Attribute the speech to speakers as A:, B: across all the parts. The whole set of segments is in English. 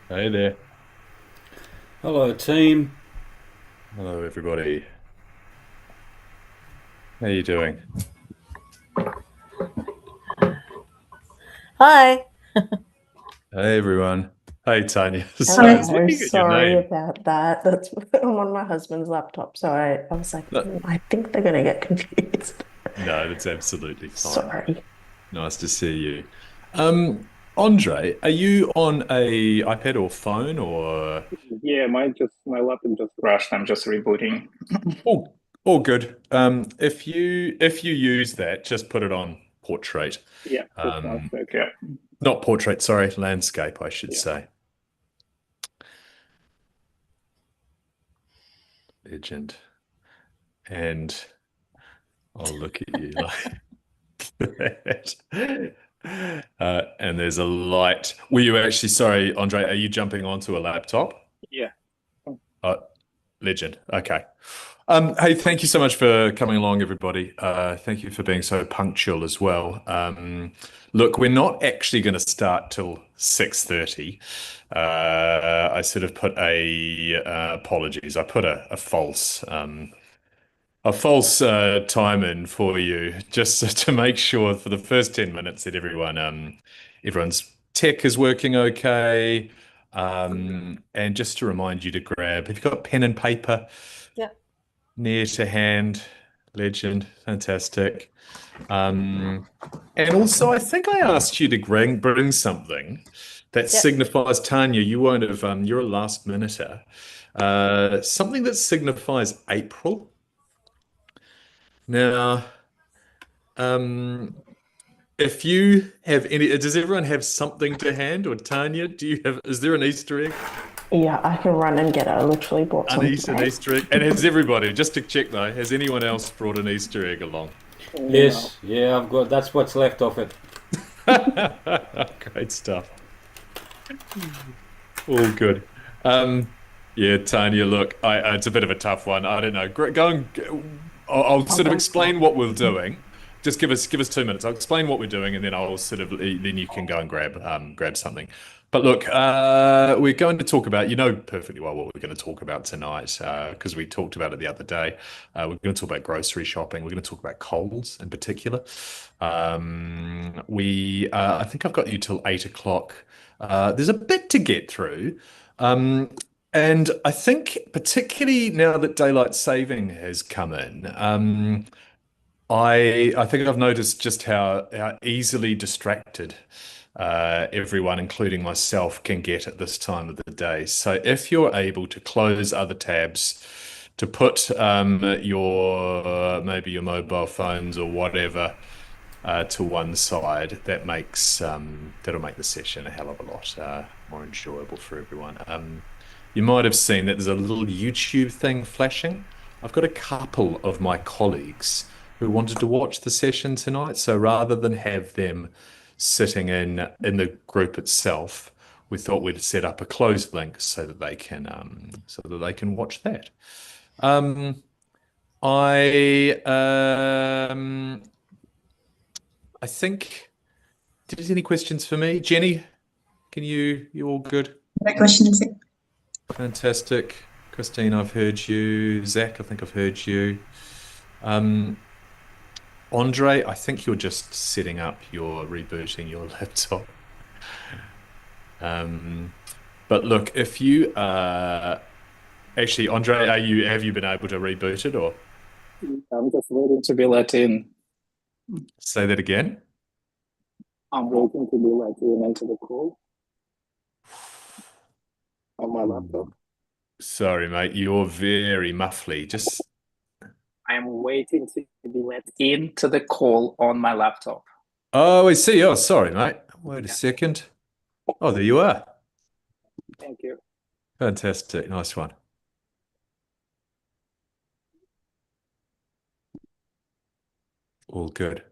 A: Hey there.
B: Hello, team.
A: Hello, everybody. How you doing?
C: Hi.
A: Hey, everyone. Hey, Tanya. Sorry, I was
C: Hello.
A: looking at your
C: Sorry
A: name.
C: about that. That's I'm on my husband's laptop. So I was like,
A: No,
C: I think they're gonna get confused.
A: no, that's absolutely fine.
C: Sorry.
A: Nice to see you. Andre, are you on a iPad or phone or
D: Yeah, my laptop just crashed. I'm just rebooting.
A: all good? If you use that, just put it on portrait.
D: Yeah, just one
A: Um,
D: sec. Yeah,
A: Not portrait, sorry, landscape, I should
D: yeah.
A: say. Legend. And I'll look at you like that. And there's a light. Were you actually, sorry, Andre, are you jumping onto a laptop?
D: Yeah.
A: Uh, Legend. Okay. Hey, thank you so much for coming along, everybody. Thank you for being so punctual as well. Look, we're not actually going to start till 6:30. I sort of put apologies. I put a false time in for you, just to make sure for the first 10 minutes that everyone's tech is working okay. And just to remind you to grab, if you've got pen and paper
C: Yep.
A: near to hand, legend, fantastic. Um, and also, I think I asked you to bring something that
C: Yep.
A: signifies, Tanya, you won't have, you're a last minuter. Something that signifies April. Now, um, if you have any, does everyone have something to hand? Or Tanya, is there an Easter egg?
C: Yeah, I can run and get it. I literally bought some
A: An
C: today.
A: Easter egg? And has everybody, just to check though, has anyone else brought an Easter egg along?
D: No.
B: Yes, yeah, I've got. That's what's left of it.
A: Great stuff. All good. Um, yeah, Tanya, look, it's a bit of a tough one. I don't know. Go and I'll
C: I'll
A: sort of
C: go
A: explain
C: for
A: what we're doing. Just give us 2 minutes. I'll explain what we're doing, and then I'll sort of then you can go and grab something. But look, we're going to talk about, you know perfectly well what we're going to talk about tonight, because we talked about it the other day. We're going to talk about grocery shopping. We're going to talk about Coles in particular. I think I've got you till 8 o'clock. There's a bit to get through. Um, and I think, particularly now that daylight saving has come in, I think I've noticed just how easily distracted everyone, including myself, can get at this time of the day. So if you're able to close other tabs, to put your maybe your mobile phones or whatever to one side, that'll make the session a hell of a lot more enjoyable for everyone. You might have seen that there's a little YouTube thing flashing. I've got a couple of my colleagues who wanted to watch the session tonight, so rather than have them sitting in the group itself, we thought we'd set up a closed link so that they can watch that. Um, I I think. Did you have any questions for me? Jenny, you all good?
E: No questions.
A: Fantastic. Christine, I've heard you. Zach, I think I've heard you. Um, Andre, I think you're just setting up rebooting your laptop. Um, but look, if you actually, Andre, have you been able to reboot it or
D: I'm just waiting to be let in.
A: say that again?
D: I'm waiting to be let in into the call on my laptop.
A: Ooh. Sorry, mate, you're very muffly. Just
D: I am waiting to be let into the call on my laptop.
A: oh, I see. Oh, sorry, mate. Wait a
D: Yeah,
A: second. Oh, there you are.
D: thank you.
A: Fantastic. Nice one. All good.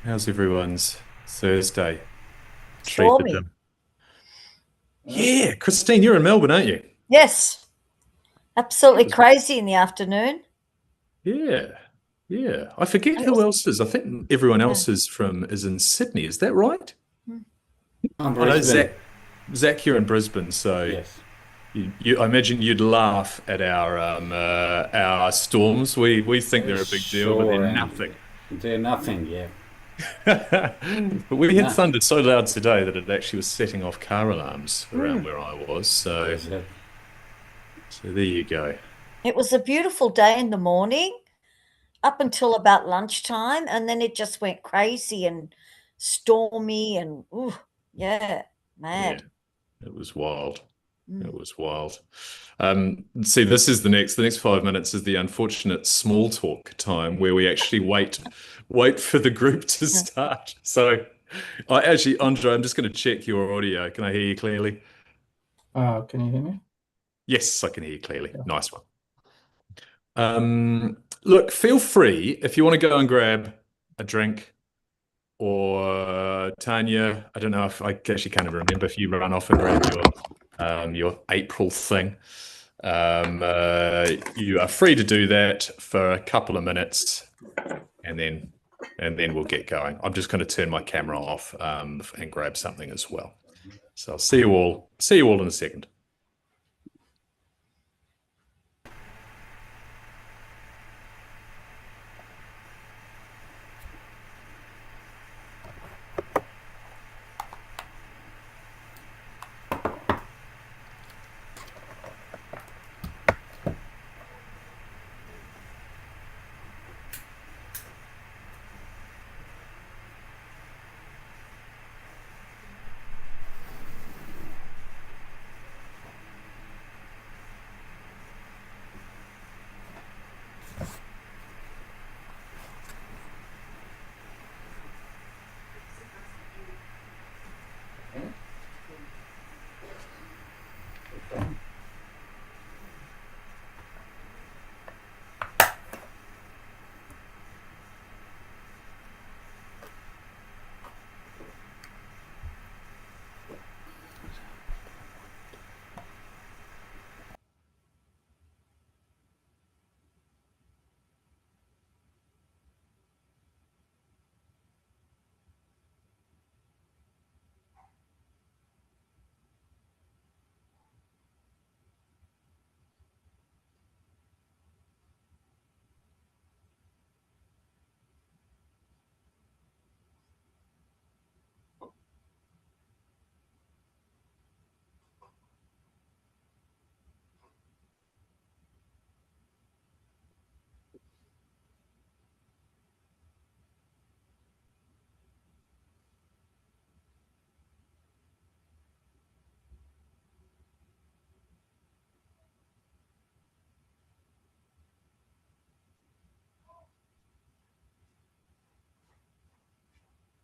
A: How's everyone's Thursday treated
C: Stormy.
A: them? Yeah, Christine, you're in Melbourne, aren't you?
C: Yes. Absolutely crazy in the afternoon.
A: Yeah. Yeah, I forget
E: And it
A: who
E: was,
A: else is. I think everyone
E: yeah.
A: else is in Sydney. Is that right?
E: Mm.
B: I'm
A: I know
B: Brisbane.
A: Zach, you're in Brisbane, so
B: Yes.
A: I imagine you'd laugh at our storms. We think they're a big deal, but they're
B: Sure am.
A: nothing.
B: They're nothing, yeah.
A: But we had
B: No.
A: thunder so loud today that it actually was setting off car alarms around
E: Mm.
A: where I was. So
B: Is it?
A: so there you go.
E: It was a beautiful day in the morning up until about lunchtime, and then it just went crazy and stormy and ooh, yeah,
A: Yeah,
E: mad.
A: it was wild. It
E: Mm.
A: was wild. See, this is the next 5 minutes is the unfortunate small talk time where we actually wait for the group to start. So I actually, Andre, I'm just going to check your audio. Can I hear you clearly?
F: Can you hear me?
A: Yes, I can hear you clearly.
F: Yeah.
A: Nice one. Look, feel free if you want to go and grab a drink or Tanya. I don't know if I actually can't even remember if you run off and grab your April thing. You are free to do that for a couple of minutes, and then we'll get going. I'm just going to turn my camera off and grab something as well. So I'll see you all in a second.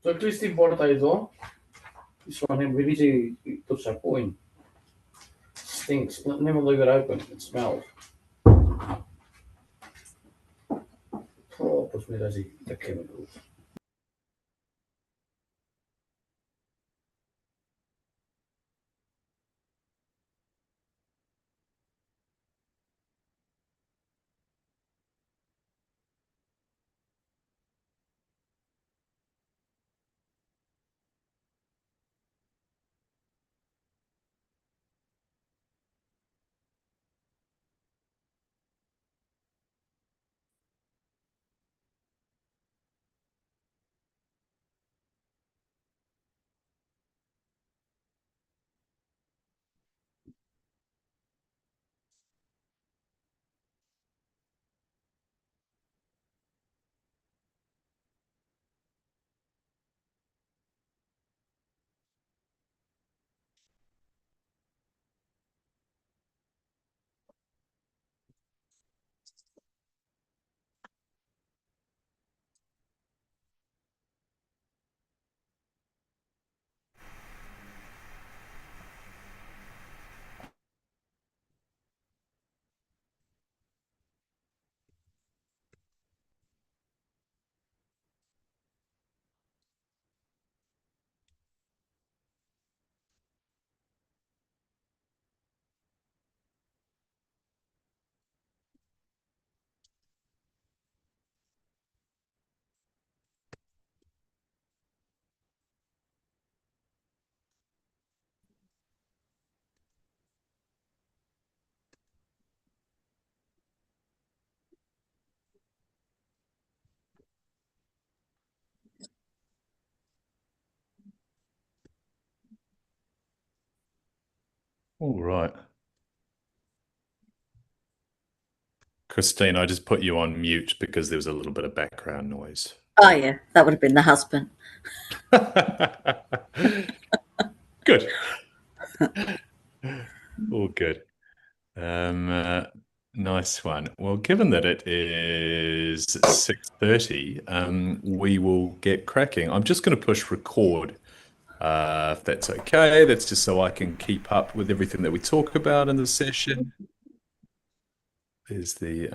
F: So at least importa tayo. This one, we need to sa point. Stinks. Never leave it open. It smells. Oh, pues mira, sí, the chemicals.
A: All right. Christine, I just put you on mute because there was a little bit of background noise.
E: Oh, yeah, that would have been the husband.
A: Good. All good. Nice one. Well, given that it is 6:30, we will get cracking. I'm just going to push record, if that's okay. That's just so I can keep up with everything that we talk about in the session. There's the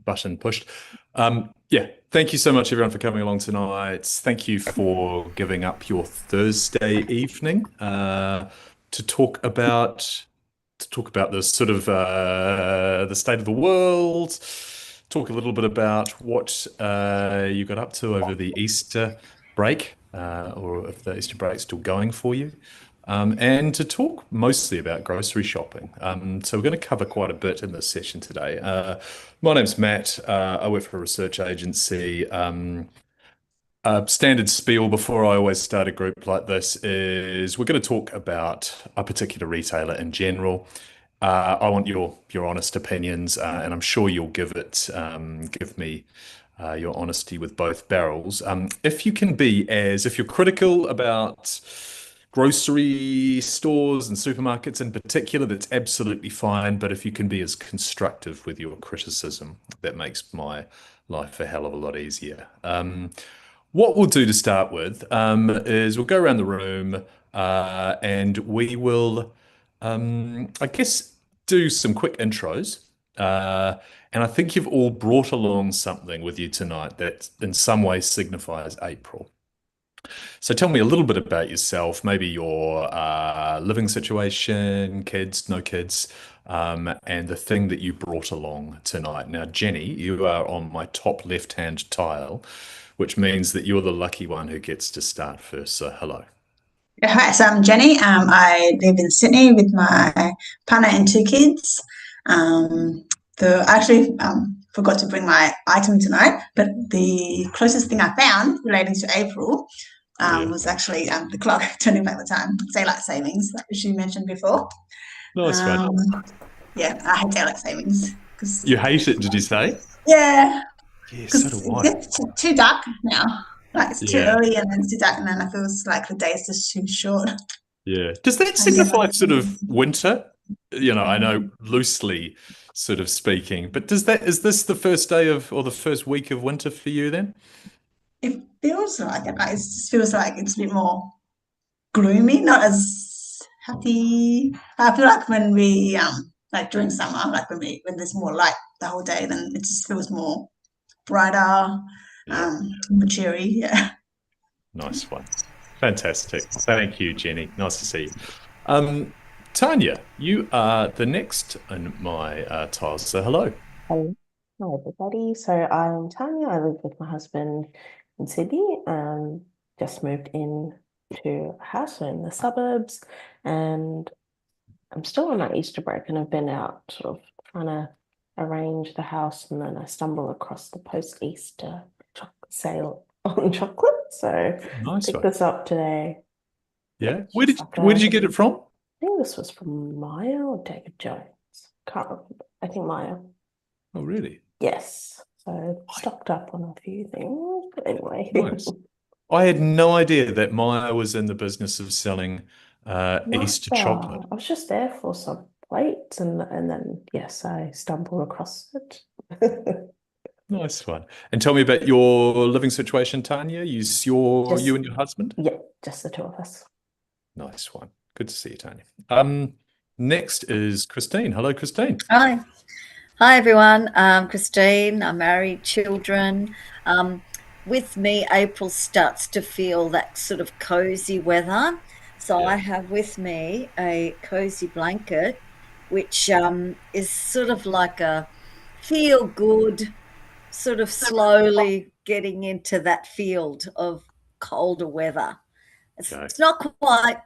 A: button pushed. Yeah, thank you so much, everyone, for coming along tonight. Thank you for giving up your Thursday evening to talk about the sort of the state of the world. Talk a little bit about what you got up to over the Easter break, or if the Easter break's still going for you. And to talk mostly about grocery shopping. So we're going to cover quite a bit in this session today. My name's Matt. I work for a research agency. Standard spiel before I always start a group like this is we're going to talk about a particular retailer in general. I want your honest opinions, and I'm sure you'll give me your honesty with both barrels. If you're critical about grocery stores and supermarkets in particular, that's absolutely fine. But if you can be as constructive with your criticism, that makes my life a hell of a lot easier. What we'll do to start with is we'll go around the room and we will, I guess, do some quick intros. And I think you've all brought along something with you tonight that in some way signifies April. So tell me a little bit about yourself, maybe your living situation, kids, no kids, and the thing that you brought along tonight. Now, Jenny, you are on my top left-hand tile, which means that you're the lucky one who gets to start first. So hello.
G: Hi, so I'm Jenny. I live in Sydney with my partner and two kids. I actually forgot to bring my item tonight, but the closest thing I found relating to April was actually the clock turning back the time, daylight savings, which you mentioned before.
A: Nice one.
G: Yeah, I hate daylight savings because
A: You hate it, did you say?
G: yeah,
A: Yeah, so
G: because
A: do I.
G: it gets too dark now. Like it's too
A: Yeah.
G: early and then it's too dark, and then I feel like the day is just too short.
A: Yeah. Does that signify sort of winter? I know loosely sort of speaking, but is this the first day or the first week of winter for you then?
G: It feels like it. Like it just feels like it's a bit more gloomy, not as happy. I feel like when we like during summer, like when there's more light the whole day, then it just feels more brighter,
A: Yeah.
G: more cheery. Yeah.
A: Nice one. Fantastic. Thank you, Jenny. Nice to see you. Tanya, you are the next in my tiles, so hello.
C: Hello, hi everybody. So I'm Tanya. I live with my husband in Sydney. Just moved in to a house in the suburbs, and I'm still on my Easter break, and I've been out sort of trying to arrange the house, and then I stumble across the post-Easter chocolate sale on chocolate. So
A: Nice
C: picked
A: one.
C: this up today.
A: Yeah.
C: It's
A: Where
C: just
A: did
C: like
A: where did you get it from?
C: I think this was from Maya or David Jones. Can't remember. I think Maya.
A: Oh, really?
C: Yes. So stocked up on a few things. But anyway.
A: Nice. I had no idea that Maya was in the business of selling
C: Not
A: Easter chocolate.
C: I was just there for some plates and then yes, I stumbled across it.
A: Nice one. And tell me about your living situation, Tanya. You
C: Just
A: and your husband?
C: yeah, just the two of us.
A: Nice one. Good to see you, Tanya. Next is Christine. Hello, Christine.
E: Hi. Hi, everyone. Christine. I'm married, children. With me, April starts to feel that sort of cozy weather. So
A: Yeah.
E: I have with me a cozy blanket, which is sort of like a feel good, sort of slowly getting into that field of colder weather.
A: Okay.
E: It's not quite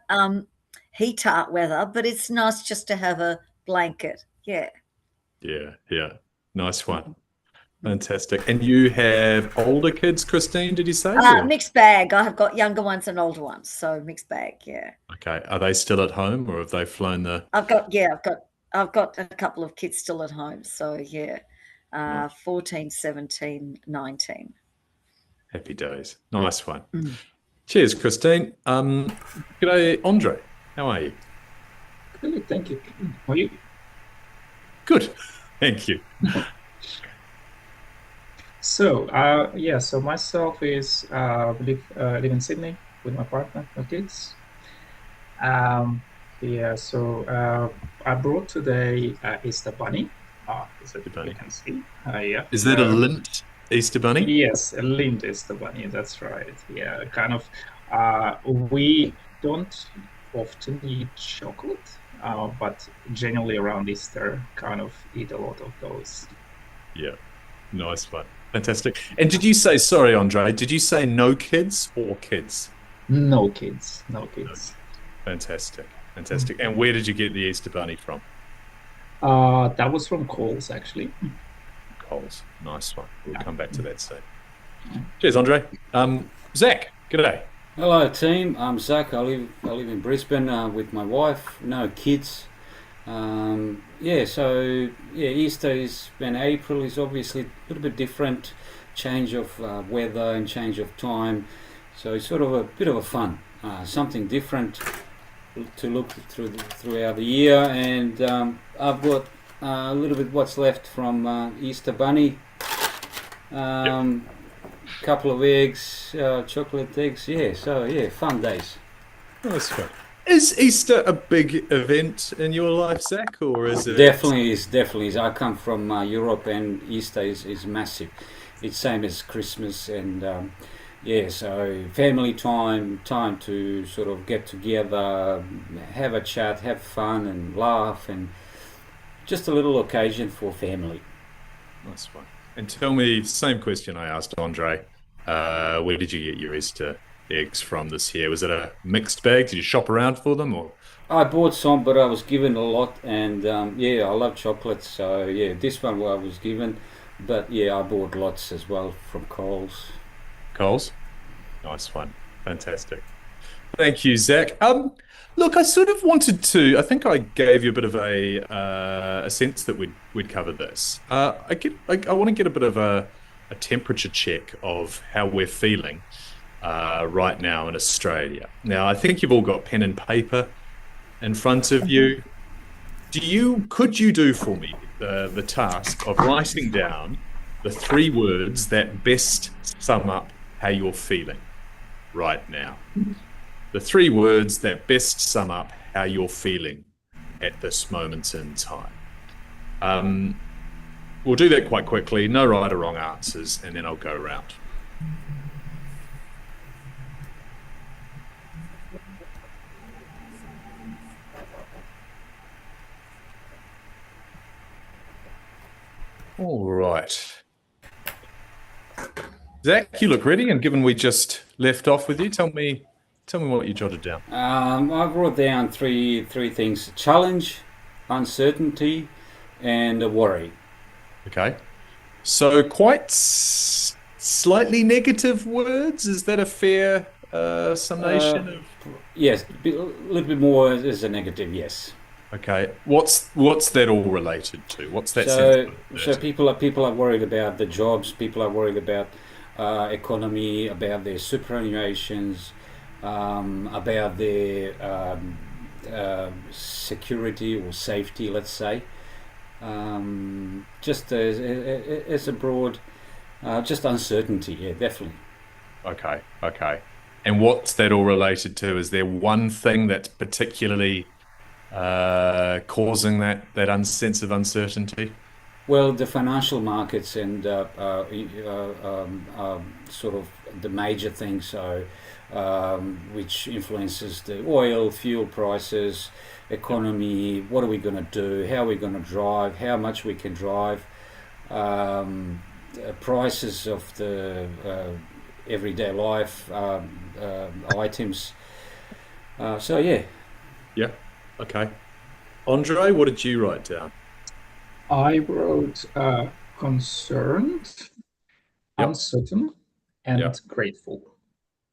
E: heat tart weather, but it's nice just to have a blanket. Yeah.
A: Yeah. Nice one. Fantastic. And you have older kids, Christine, did you say? Or-
E: Mixed bag. I have got younger ones and older ones, so mixed bag. Yeah.
A: Okay. Are they still at home or have they flown the...
E: I've got a couple of kids still at home. So yeah,
A: Nice.
E: 14, 17, 19.
A: Happy days. Nice one.
E: Mm.
A: Cheers, Christine. G'day, Andre. How are you?
H: Good, thank you. How are you?
A: Good. Thank you.
H: So, so myself is live in Sydney with my partner, my kids. I brought today Easter bunny. As
A: bunny.
H: you can see, yeah.
A: Is that a lint Easter bunny?
H: Yes, a lint Easter bunny. That's right. Yeah, kind of. We don't often eat chocolate, but generally around Easter, kind of eat a lot of those.
A: Yeah. Nice one. Fantastic. And did you say, sorry, Andre, did you say no kids or kids?
H: No kids. No kids.
A: Fantastic. Fantastic. And where did you get the Easter bunny from?
H: That was from Coles, actually.
A: Coles. Nice one. We'll come back to that soon. Cheers, Andre. Zach, g'day.
B: Hello, team. I'm Zach. I live in Brisbane with my wife. No kids. Easter is when April is obviously a little bit different, change of weather and change of time. So it's sort of a bit of a fun, something different to look throughout the year. And I've got a little bit what's left from Easter bunny. Couple of eggs, chocolate eggs. Fun days.
A: That's good. Is Easter a big event in your life, Zach, or is it?
B: Definitely is. I come from Europe, and Easter is massive. It's same as Christmas, and so family time to sort of get together, have a chat, have fun, and laugh, and just a little occasion for family.
A: Nice one. And tell me, same question I asked Andre. Where did you get your Easter eggs from this year? Was it a mixed bag? Did you shop around for them, or?
B: I bought some, but I was given a lot, and I love chocolates, so this one I was given, but I bought lots as well from Coles.
A: Coles? Nice one. Fantastic. Thank you, Zach. Look, I sort of wanted to. I think I gave you a bit of a sense that we'd cover this. I want to get a bit of a temperature check of how we're feeling right now in Australia. Now, I think you've all got pen and paper in front of you. Could you do for me the task of writing down the 3 words that best sum up how you're feeling right now? The 3 words that best sum up how you're feeling at this moment in time. We'll do that quite quickly. No right or wrong answers, and then I'll go around. All right. Zach, you look ready, and given we just left off with you, tell me what you jotted down.
B: I wrote down three things: challenge, uncertainty, and a worry.
A: Okay. So quite slightly negative words. Is that a fair summation of?
B: Yes, a little bit more is a negative. Yes.
A: Okay. What's that all related to? What's that?
B: So people are worried about the jobs. People are worried about economy, about their superannuations, about their security or safety, let's say. Just as a broad, just uncertainty. Yeah, definitely.
A: Okay. And what's that all related to? Is there one thing that's particularly causing that sense of uncertainty?
B: Well, the financial markets and sort of the major things, so which influences the oil, fuel prices, economy. What are we going to do? How are we going to drive? How much we can drive? Prices of the everyday life items.
A: Yeah. Okay. Andre, what did you write down?
H: I wrote concerned,
A: Yep.
H: uncertain, and grateful.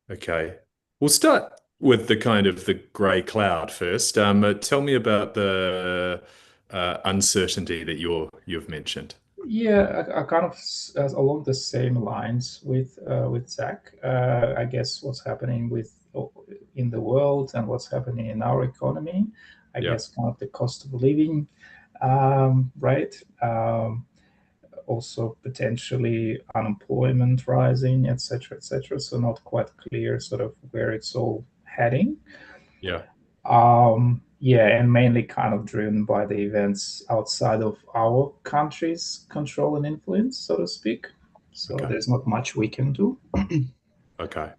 A: Okay. We'll start with the kind of the grey cloud first. Tell me about the uncertainty that you've mentioned.
H: Yeah, I kind of along the same lines with Zach. I guess what's happening in the world and what's happening in our economy. I
A: Yeah.
H: guess kind of the cost of living, right? Also potentially unemployment rising, etc., etc. So not quite clear sort of where it's all heading.
A: Yeah.
H: Yeah, and mainly kind of driven by the events outside of our country's control and influence, so to speak. So
A: Okay.
H: there's not much we can do.
A: Okay.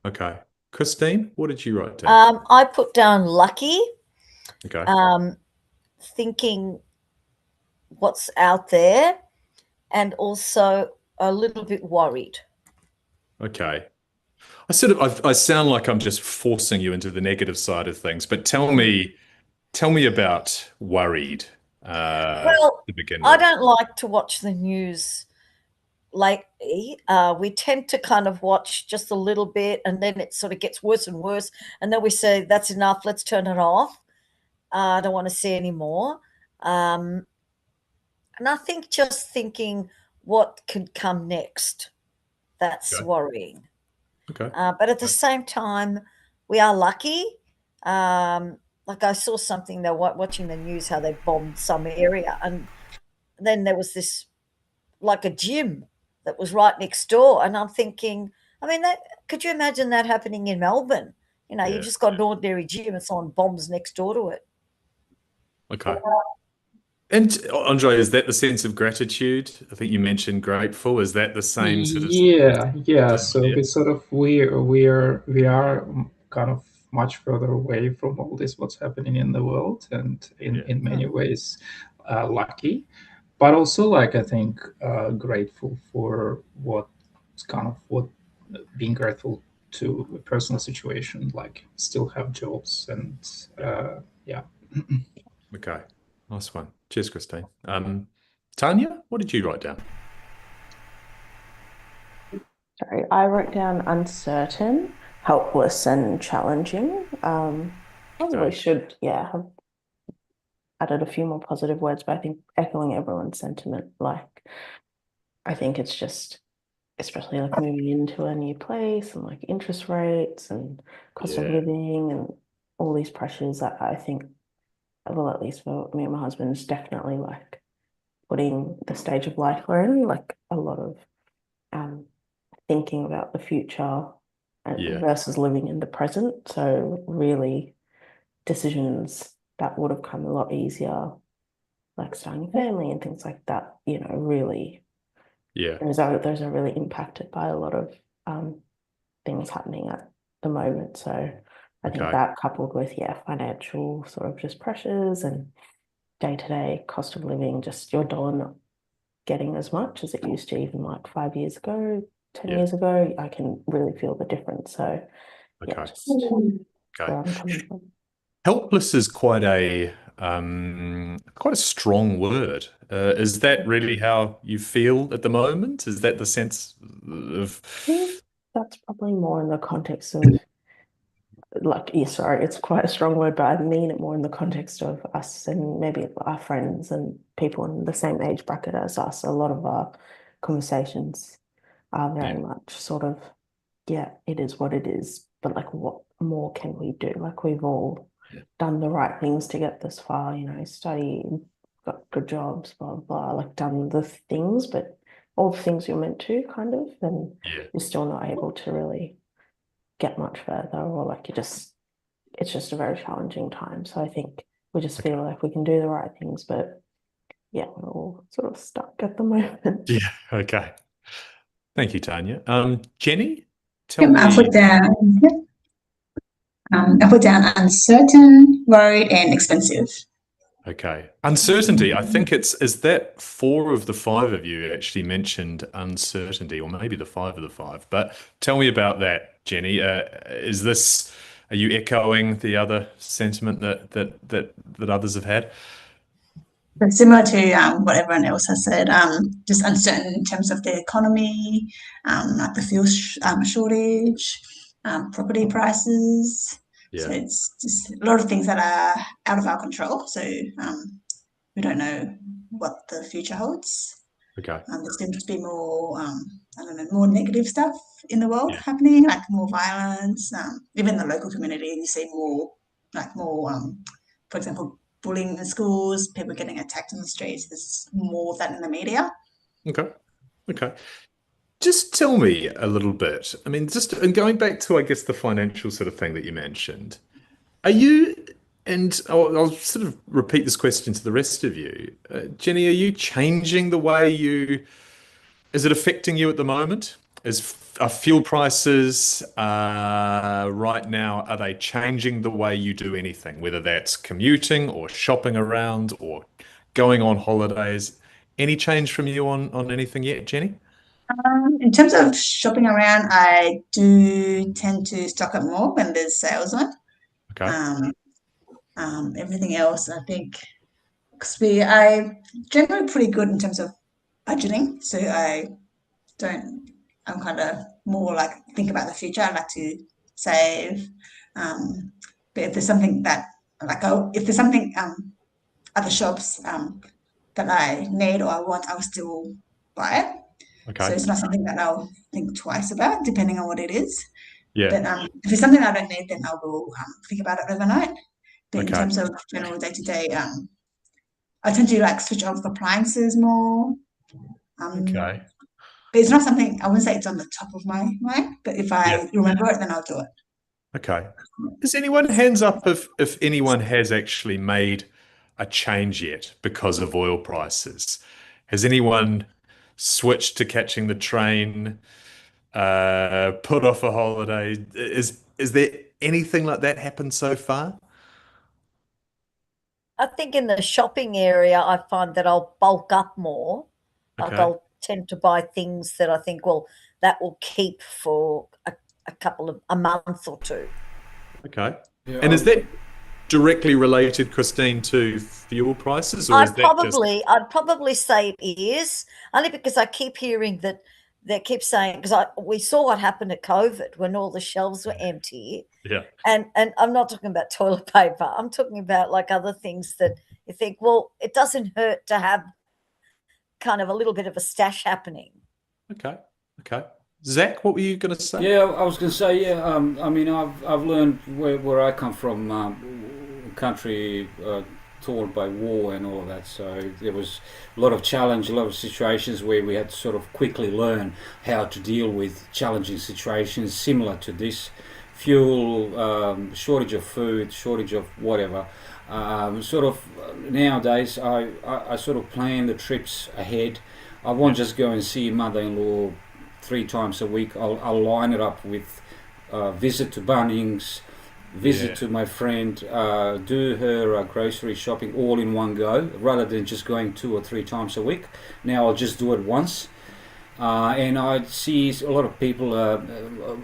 A: Okay. Christine, what did you write down?
E: I put down lucky,
A: Okay.
E: thinking what's out there, and also a little bit worried.
A: Okay. I sound like I'm just forcing you into the negative side of things, but tell me about worried,
E: Well,
A: to begin
E: I
A: with.
E: don't like to watch the news lately. We tend to kind of watch just a little bit, and then it sort of gets worse and worse. And then we say, that's enough, let's turn it off. I don't want to see any more. And I think just thinking what could come next, that's
A: Okay.
E: worrying.
A: Okay.
E: But at the same time, we are lucky. Like I saw something, they were watching the news, how they bombed some area. And then there was this, like a gym that was right next door. And I'm thinking, I mean, could you imagine that happening in Melbourne? You know, you
A: Yeah.
E: just got an ordinary gym and someone bombs next door to it.
A: Okay. And Andre, is that the sense of gratitude? I think you mentioned grateful. Is that the same sort of
H: Yeah. So
A: yeah,
H: we sort of we are kind of much further away from all this what's happening in the world, and in
A: yeah,
H: in many ways lucky, but also like I think grateful for what being grateful to a personal situation, like still have jobs and yeah.
A: okay. Nice one. Cheers, Christine. Tanya, what did you write down?
C: Sorry, I wrote down uncertain, helpless, and challenging. Probably
A: Okay.
C: should, yeah, have added a few more positive words, but I think echoing everyone's sentiment, like I think it's just, especially like moving into a new place and like interest rates and cost of
A: Yeah,
C: living and all these pressures that I think, well, at least for me and my husband, is definitely like putting the stage of life we're in, like a lot of um, thinking about the future
A: yeah,
C: versus living in the present. So really decisions that would have come a lot easier, like starting a family and things like that, you know, really
A: yeah.
C: those are really impacted by a lot of things happening at the moment. So I think
A: Okay.
C: that coupled with, yeah, financial sort of just pressures and day-to-day cost of living, just your dollar not getting as much as it used to even like 5 years ago, 10
A: Yeah.
C: years ago, I can really feel the difference. So yeah,
A: Okay.
C: just
A: Okay.
C: where I'm coming from.
A: Helpless is quite a strong word. Is that really how you feel at the moment? Is that the sense of
C: I think that's probably more in the context of like, yeah, sorry, it's quite a strong word, but I mean it more in the context of us and maybe our friends and people in the same age bracket as us. A lot of our conversations are
A: yeah,
C: very much sort of, yeah, it is what it is, but like, what more can we do? Like, we've all
A: yeah,
C: done the right things to get this far, you know, study, got good jobs, blah, blah, like done the things, but all the things you're meant to kind of, and
A: yeah.
C: you're still not able to really get much further, or like it's just a very challenging time. So I think we just
A: Okay.
C: feel like we can do the right things, but yeah, we're all sort of stuck at the moment.
A: Yeah. Okay. Thank you, Tanya. Jenny, tell
G: Yep, I put
A: me.
G: down. Yep, I put down uncertain, worried, and expensive.
A: Okay. Uncertainty. I think is that four of the five of you actually mentioned uncertainty, or maybe the five of the five. But tell me about that, Jenny. Are you echoing the other sentiment that others have had?
G: But similar to what everyone else has said, just uncertain in terms of the economy, like the fuel shortage, property prices. So
A: Yeah.
G: it's just a lot of things that are out of our control. So we don't know what the future holds.
A: Okay.
G: There seems to be more, I don't know, more negative stuff in the world
A: Yeah.
G: happening, like more violence. Even in the local community, you see more, for example, bullying in schools, people getting attacked in the streets. There's more of that in the media.
A: Okay. Okay. Just tell me a little bit. I mean, just and going back to, I guess, the financial sort of thing that you mentioned, are you, and I'll sort of repeat this question to the rest of you. Jenny, are you changing the way is it affecting you at the moment? Are fuel prices right now, are they changing the way you do anything, whether that's commuting or shopping around or going on holidays? Any change from you on anything yet, Jenny?
G: In terms of shopping around, I do tend to stock up more when there's sales on.
A: Okay.
G: Everything else, I think, because I generally pretty good in terms of budgeting, so I'm kind of more like think about the future. I like to save, but if there's something that if there's something at the shops that I need or I want, I'll still buy it. So
A: Okay.
G: it's not something that I'll think twice about, depending on what it is.
A: Yeah.
G: But if it's something I don't need, then I will think about it overnight. But in
A: Okay.
G: terms of general day to day, I tend to like switch off appliances more.
A: Okay.
G: But it's not something I wouldn't say it's on the top of my mind. But if
A: Yeah.
G: I remember it, then I'll do it.
A: Okay. Is anyone hands up if anyone has actually made a change yet because of oil prices? Has anyone switched to catching the train, put off a holiday? Is there anything like that happened so far?
E: I think in the shopping area, I find that I'll bulk up more. Like
A: Okay.
E: I'll tend to buy things that I think, well, that will keep for a month or two.
A: Okay.
B: Yeah,
A: And is that directly related, Christine, to fuel prices, or is that just
E: I'd probably say it is, only because I keep hearing that they keep saying, because we saw what happened at COVID when all the shelves were empty.
A: yeah?
E: And I'm not talking about toilet paper. I'm talking about like other things that you think, well, it doesn't hurt to have kind of a little bit of a stash happening.
A: Okay. Okay. Zach, what were you going to say?
B: yeah. I was going to say, yeah. I mean, I've learned where I come from, country torn by war and all of that. So there was a lot of challenge, a lot of situations where we had to sort of quickly learn how to deal with challenging situations similar to this. Fuel, shortage of food, shortage of whatever. Sort of nowadays, I sort of plan the trips ahead. I won't just go and see mother-in-law 3 times a week. I'll line it up with visit to Bunnings, visit
A: Yeah.
B: to my friend, do her grocery shopping all in one go, rather than just going 2 or 3 times a week. Now I'll just do it once. And I see a lot of people, a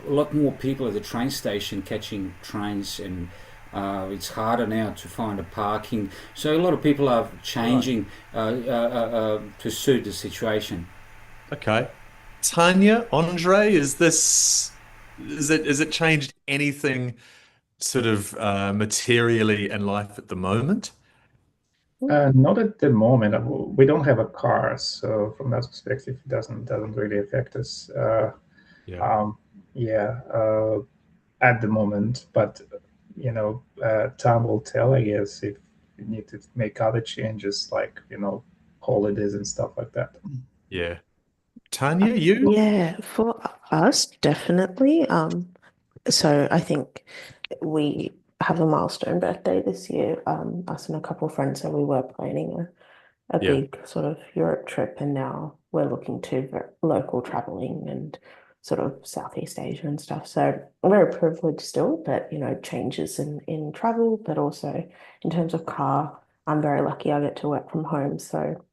B: lot more people at the train station catching trains, and it's harder now to find a parking. So a lot of people are changing to suit the situation.
A: Okay. Tanya, Andre, is it changed anything sort of materially in life at the moment?
H: Not at the moment. We don't have a car, so from that perspective, it doesn't really affect us.
A: Yeah.
H: Yeah, at the moment, but time will tell, I guess, if we need to make other changes, like holidays and stuff like that.
A: Yeah. Tanya, you?
C: Yeah, for us, definitely. So I think we have a milestone birthday this year, us and a couple of friends, so we were planning a
A: Yeah.
C: big sort of Europe trip, and now we're looking to local traveling and sort of Southeast Asia and stuff. So I'm very privileged still, but changes in travel, but also in terms of car, I'm very lucky I get to work from home, so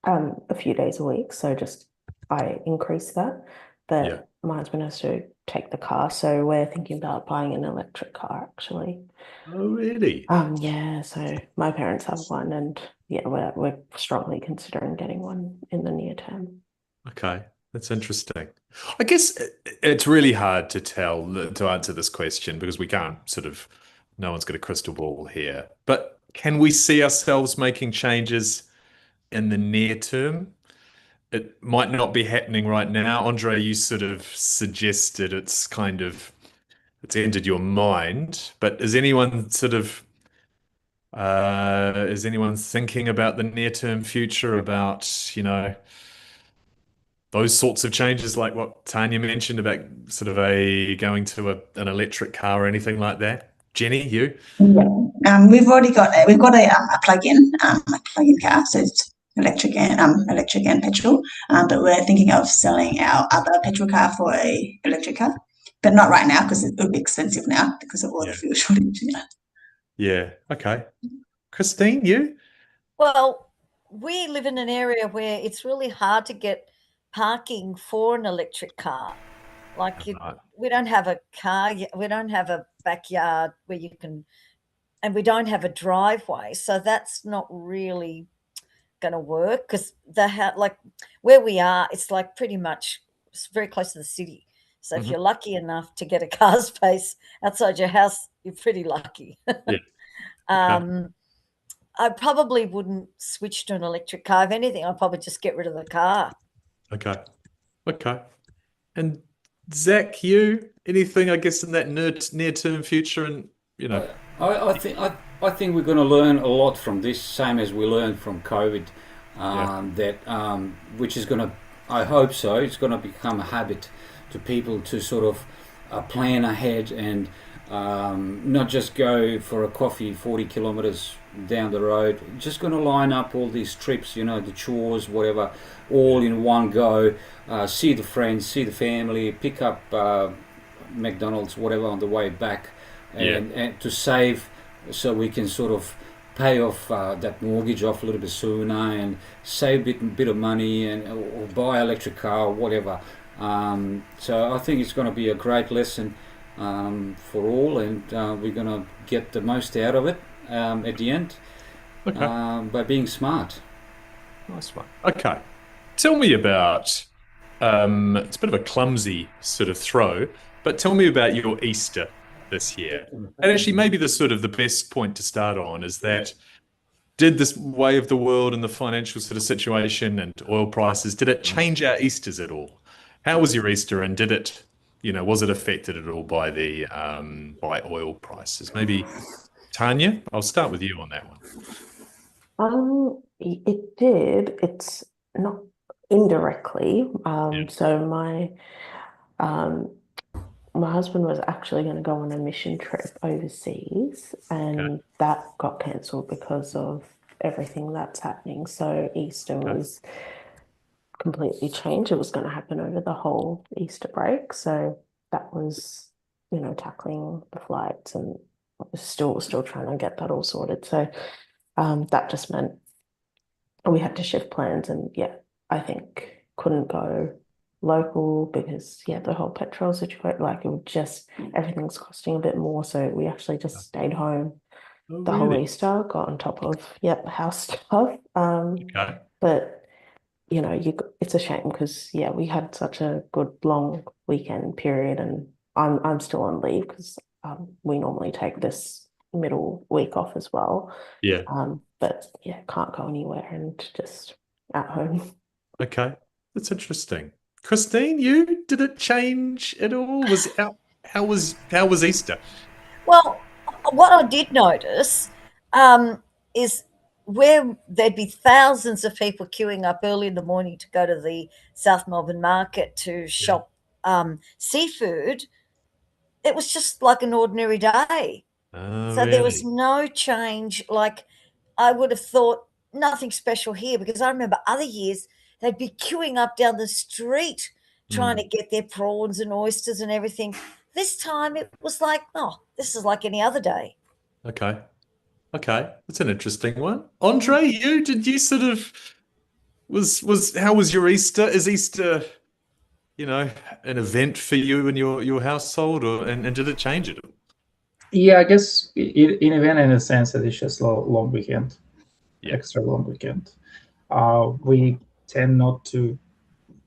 C: a few days a week. So just I increase that.
A: Yeah.
C: but my husband has to take the car, so we're thinking about buying an electric car actually.
A: Oh, really?
C: Yeah, so my parents have one, and yeah, we're strongly considering getting one in the near term.
A: Okay, that's interesting. I guess it's really hard to tell to answer this question because we can't sort of, no one's got a crystal ball here. But can we see ourselves making changes in the near term? It might not be happening right now. Andre, you sort of suggested it's entered your mind, but is anyone thinking about the near-term future about, those sorts of changes like what Tanya mentioned about sort of going to an electric car or anything like that? Jenny, you?
G: Yeah. We've got a plug-in car, so it's electric and petrol. But we're thinking of selling our other petrol car for a electric car, but not right now because it would be expensive now because of all the
A: Yeah.
G: fuel shortage. Yeah.
A: Yeah. Okay. Christine, you?
E: Well, we live in an area where it's really hard to get parking for an electric car. Like
A: Right.
E: we don't have a car, we don't have a backyard where you can, and we don't have a driveway, so that's not really going to work because like where we are, it's like pretty much it's very close to the city. So if
A: Mhm.
E: you're lucky enough to get a car space outside your house, you're pretty lucky.
A: Yeah. Okay.
E: I probably wouldn't switch to an electric car. If anything, I'd probably just get rid of the car.
A: Okay. Okay. And Zach, you? Anything, I guess, in that near-term future and, you know,
B: I think we're going to learn a lot from this, same as we learned from COVID.
A: yeah.
B: Which is going to, I hope so. It's going to become a habit to people to sort of plan ahead and not just go for a coffee 40 kilometers down the road. Just going to line up all these trips, the chores, whatever, all in one go. See the friends, see the family, pick up McDonald's, whatever on the way back,
A: Yeah.
B: and to save so we can sort of pay off that mortgage off a little bit sooner and save a bit of money and or buy an electric car or whatever. So I think it's going to be a great lesson for all, and we're going to get the most out of it at the end
A: Okay.
B: by being smart.
A: Nice one. Okay. Tell me about, it's a bit of a clumsy sort of throw, but tell me about your Easter this year. And actually, maybe the best point to start on is that did this way of the world and the financial sort of situation and oil prices, did it change our Easters at all? How was your Easter and did it, was it affected at all by by oil prices? Maybe Tanya, I'll start with you on that one.
C: It did. It's not indirectly.
A: Yeah.
C: So my husband was actually going to go on a mission trip overseas,
A: Okay.
C: and that got cancelled because of everything that's happening. So Easter
A: Okay.
C: was completely changed. It was going to happen over the whole Easter break. So that was, tackling the flights, and still trying to get that all sorted. So that just meant we had to shift plans, and yeah, I think couldn't go local because the whole petrol situation, like it would just everything's costing a bit more. So we actually just stayed home
A: Oh,
C: the whole
A: really?
C: Easter, got on top of house stuff.
A: Okay.
C: But it's a shame because we had such a good long weekend period, and I'm still on leave because we normally take this middle week off as well.
A: Yeah.
C: But can't go anywhere and just at home.
A: Okay. That's interesting. Christine, did it change at all? How was Easter?
E: Well, what I did notice is where there'd be thousands of people queuing up early in the morning to go to the South Melbourne market to shop seafood, it was just like an ordinary day.
A: Oh,
E: So there was
A: really?
E: no change. Like I would have thought nothing special here because I remember other years they'd be queuing up down the street trying to get their prawns and oysters and everything. This time it was like, oh, this is like any other day.
A: Okay. Okay. That's an interesting one. Andre, did you sort of how was your Easter? Is Easter an event for you and your household, and did it change it?
H: Yeah, I guess in event in a sense that it's just a long weekend,
A: Yeah.
H: extra long weekend. We tend not to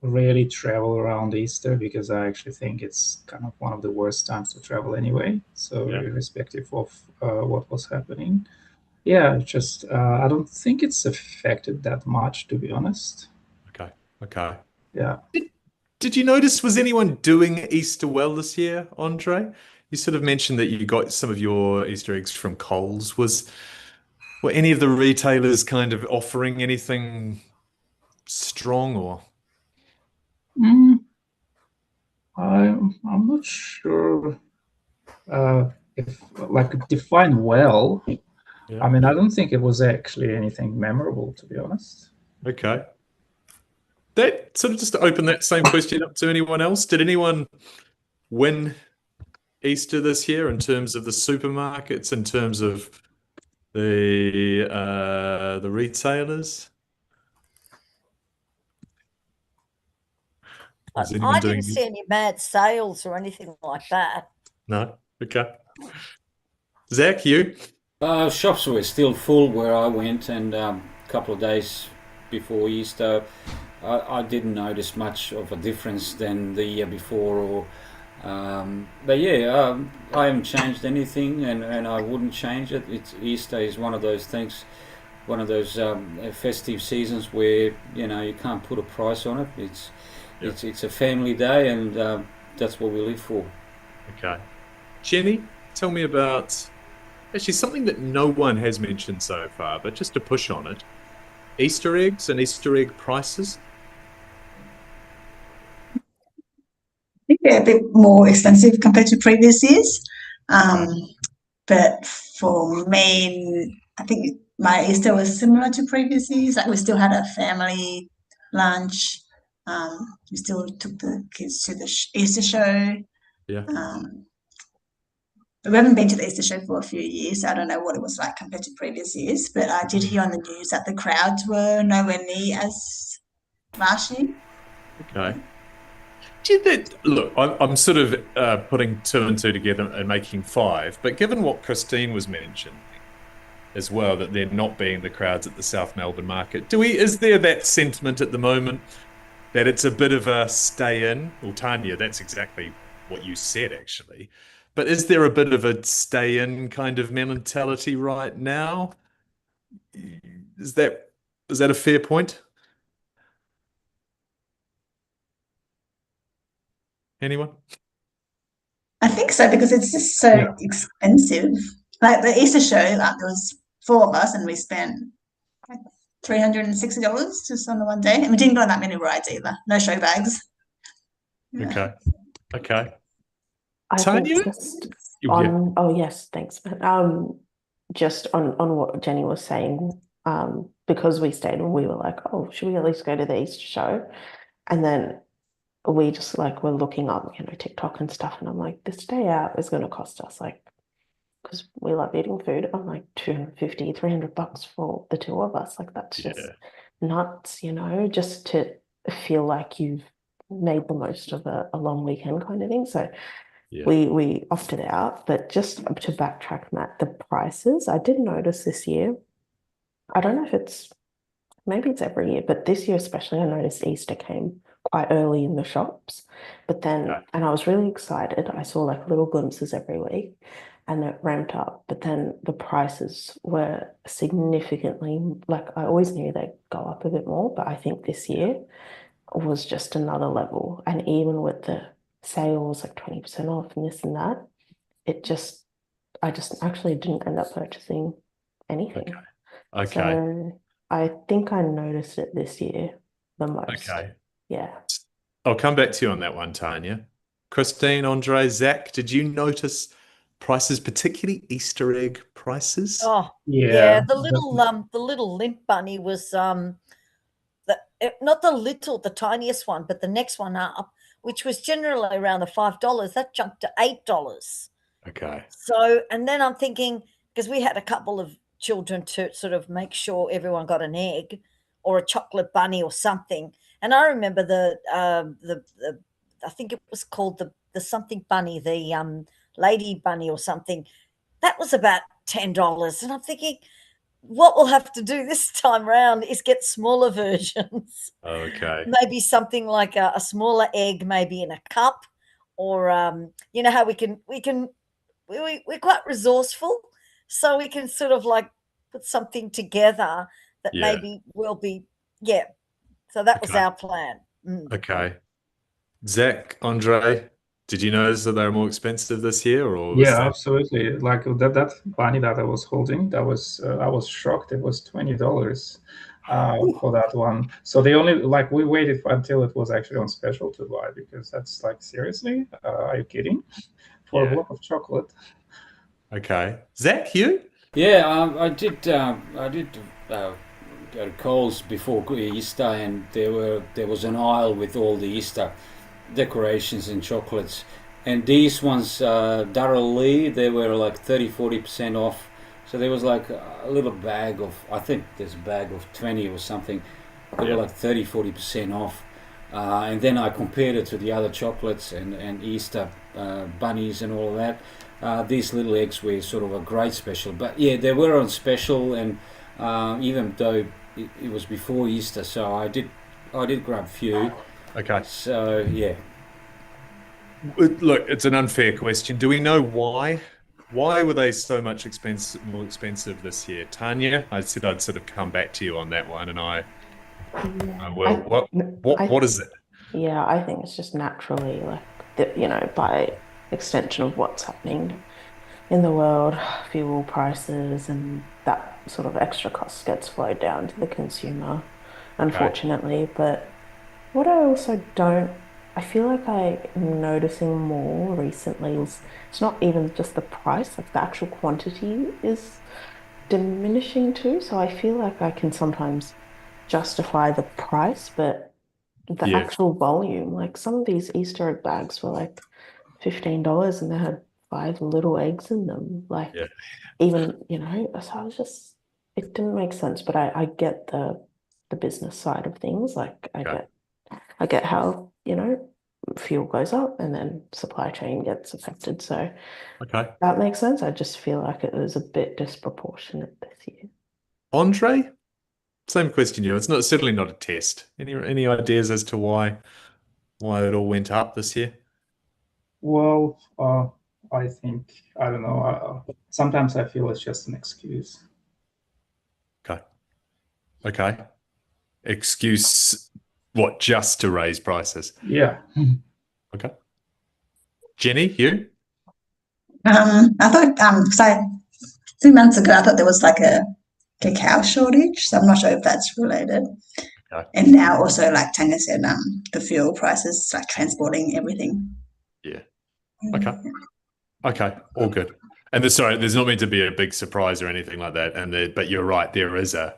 H: really travel around Easter because I actually think it's kind of one of the worst times to travel anyway. So
A: Yeah.
H: irrespective of what was happening, yeah, just I don't think it's affected that much, to be honest.
A: Okay.
H: Yeah.
A: Did you notice, was anyone doing Easter well this year, Andre? You sort of mentioned that you got some of your Easter eggs from Coles. Were any of the retailers kind of offering anything strong or?
H: Mm, I'm not sure if like define well.
A: Yeah.
H: I mean, I don't think it was actually anything memorable, to be honest.
A: Okay. That sort of just to open that same question up to anyone else. Did anyone win Easter this year in terms of the supermarkets, in terms of the retailers? Was anyone
E: I didn't
A: doing
E: see any mad sales or anything like that.
A: No? Okay. Zach, you?
B: Shops were still full where I went, and a couple of days before Easter, I didn't notice much of a difference than the year before. But yeah, I haven't changed anything, and I wouldn't change it. Easter is one of those things, one of those festive seasons where you can't put a price on it. It's a family day, and that's what we live for.
A: Okay. Jenny, tell me about actually something that no one has mentioned so far, but just to push on it. Easter eggs and Easter egg prices.
G: think they're a bit more expensive compared to previous years. But for me, I think my Easter was similar to previous years. Like we still had a family lunch. We still took the kids to the Easter show.
A: Yeah.
G: We haven't been to the Easter show for a few years, so I don't know what it was like compared to previous years. But I did hear on the news that the crowds were nowhere near as last year.
A: Okay. Look, I'm sort of putting two and two together and making five, but given what Christine was mentioning as well, that there not being the crowds at the South Melbourne market, is there that sentiment at the moment that it's a bit of a stay in? Well, Tanya, that's exactly what you said, actually. But is there a bit of a stay in kind of mentality right now? Is that a fair point? Anyone?
G: I think so because it's just so expensive. Like the Easter show, there was four of us and we spent like $360 just on the one day. And we didn't go on that many rides either. No show bags.
A: Okay. Okay.
C: I
A: Tanya?
C: think just
A: Yeah.
C: on, oh yes, thanks. Just on what Jenny was saying, because we stayed and we were like, oh, should we at least go to the Easter show? And then we just like were looking up, TikTok and stuff, and I'm like, this day out is going to cost us like, because we love eating food, I'm like $250, $300 for the two of us. Like that's just nuts, just to feel like you've made the most of a long weekend kind of thing. So we opted out, but just to backtrack, Matt, the prices, I did notice this year, I don't know if maybe it's every year, but this year especially, I noticed Easter came quite early in the shops. But then, and I was really excited. I saw like little glimpses every week and it ramped up. But then the prices were significantly, like I always knew they'd go up a bit more, but I think this year was just another level. And even with the sales, like 20% off and this and that, I just actually didn't end up purchasing anything.
A: Okay.
C: So I think I noticed it this year the most.
A: Okay.
C: Yeah.
A: I'll come back to you on that one, Tanya. Christine, Andre, Zach, did you notice prices, particularly Easter egg prices?
E: Oh, yeah. The little lint bunny was not the tiniest one, but the next one up, which was generally around the $5. That jumped to $8.
A: Okay.
E: So, and then I'm thinking, because we had a couple of children to sort of make sure everyone got an egg or a chocolate bunny or something. And I remember the I think it was called the something bunny, the lady bunny or something. That was about $10, and I'm thinking, what we'll have to do this time round is get smaller versions.
A: Okay.
E: Maybe something like a smaller egg, maybe in a cup, or you know how we're quite resourceful, so we can sort of like put something together that
A: Yeah.
E: maybe will be, yeah. So that was
A: Okay.
E: our plan.
A: Okay. Zach, Andre, did you notice that they're more expensive this year, or was
H: Yeah,
A: that?
H: absolutely. Like that bunny that I was holding, that was I was shocked. It was $20 for that one. So they only like we waited until it was actually on special to buy, because that's like, seriously, are you kidding? For a
A: Yeah.
H: block of chocolate.
A: Okay. Zach, you?
B: Yeah, I did. I did go to Coles before Easter, and there was an aisle with all the Easter decorations and chocolates. And these ones, Darrell Lee, they were like 30-40% off. So there was like a little bag of, I think there's a bag of 20 or something. They were
A: Yeah.
B: like 30-40% off. And then I compared it to the other chocolates and Easter bunnies and all of that. These little eggs were sort of a great special. But yeah, they were on special, and even though it was before Easter, so I did grab a few.
A: Okay.
B: So yeah.
A: Look, it's an unfair question. Do we know why? Why were they so much more expensive this year? Tanya, I said I'd sort of come back to you on that one, and I
C: Yeah.
A: will. What is it?
C: Yeah, I think it's just naturally like by extension of what's happening in the world, fuel prices and that sort of extra cost gets flowed down to the consumer, unfortunately. But what I also don't, I feel like I'm noticing more recently is it's not even just the price, like the actual quantity is diminishing too. So I feel like I can sometimes justify the price, but the
A: Yeah.
C: actual volume, like some of these Easter egg bags were like $15 and they had 5 little eggs in them. Like
A: Yeah.
C: even, so I was just, it didn't make sense, but I get the business side of things. Like
A: Okay.
C: I get how, fuel goes up and then supply chain gets affected. So
A: Okay.
C: that makes sense. I just feel like it was a bit disproportionate this year.
A: Andre, same question to you. It's not certainly not a test. Any ideas as to why it all went up this year?
H: Well, I think, I don't know. Sometimes I feel it's just an excuse.
A: Okay. Okay. Excuse what? Just to raise prices?
H: Yeah.
A: Okay. Jenny, you?
G: I thought so 2 months ago I thought there was like a cacao shortage, so I'm not sure if that's related.
A: Okay.
G: And now also, like Tanya said, the fuel prices, like transporting everything.
A: Yeah. Okay. Okay. All good. And there's not meant to be a big surprise or anything like that. But you're right, there is a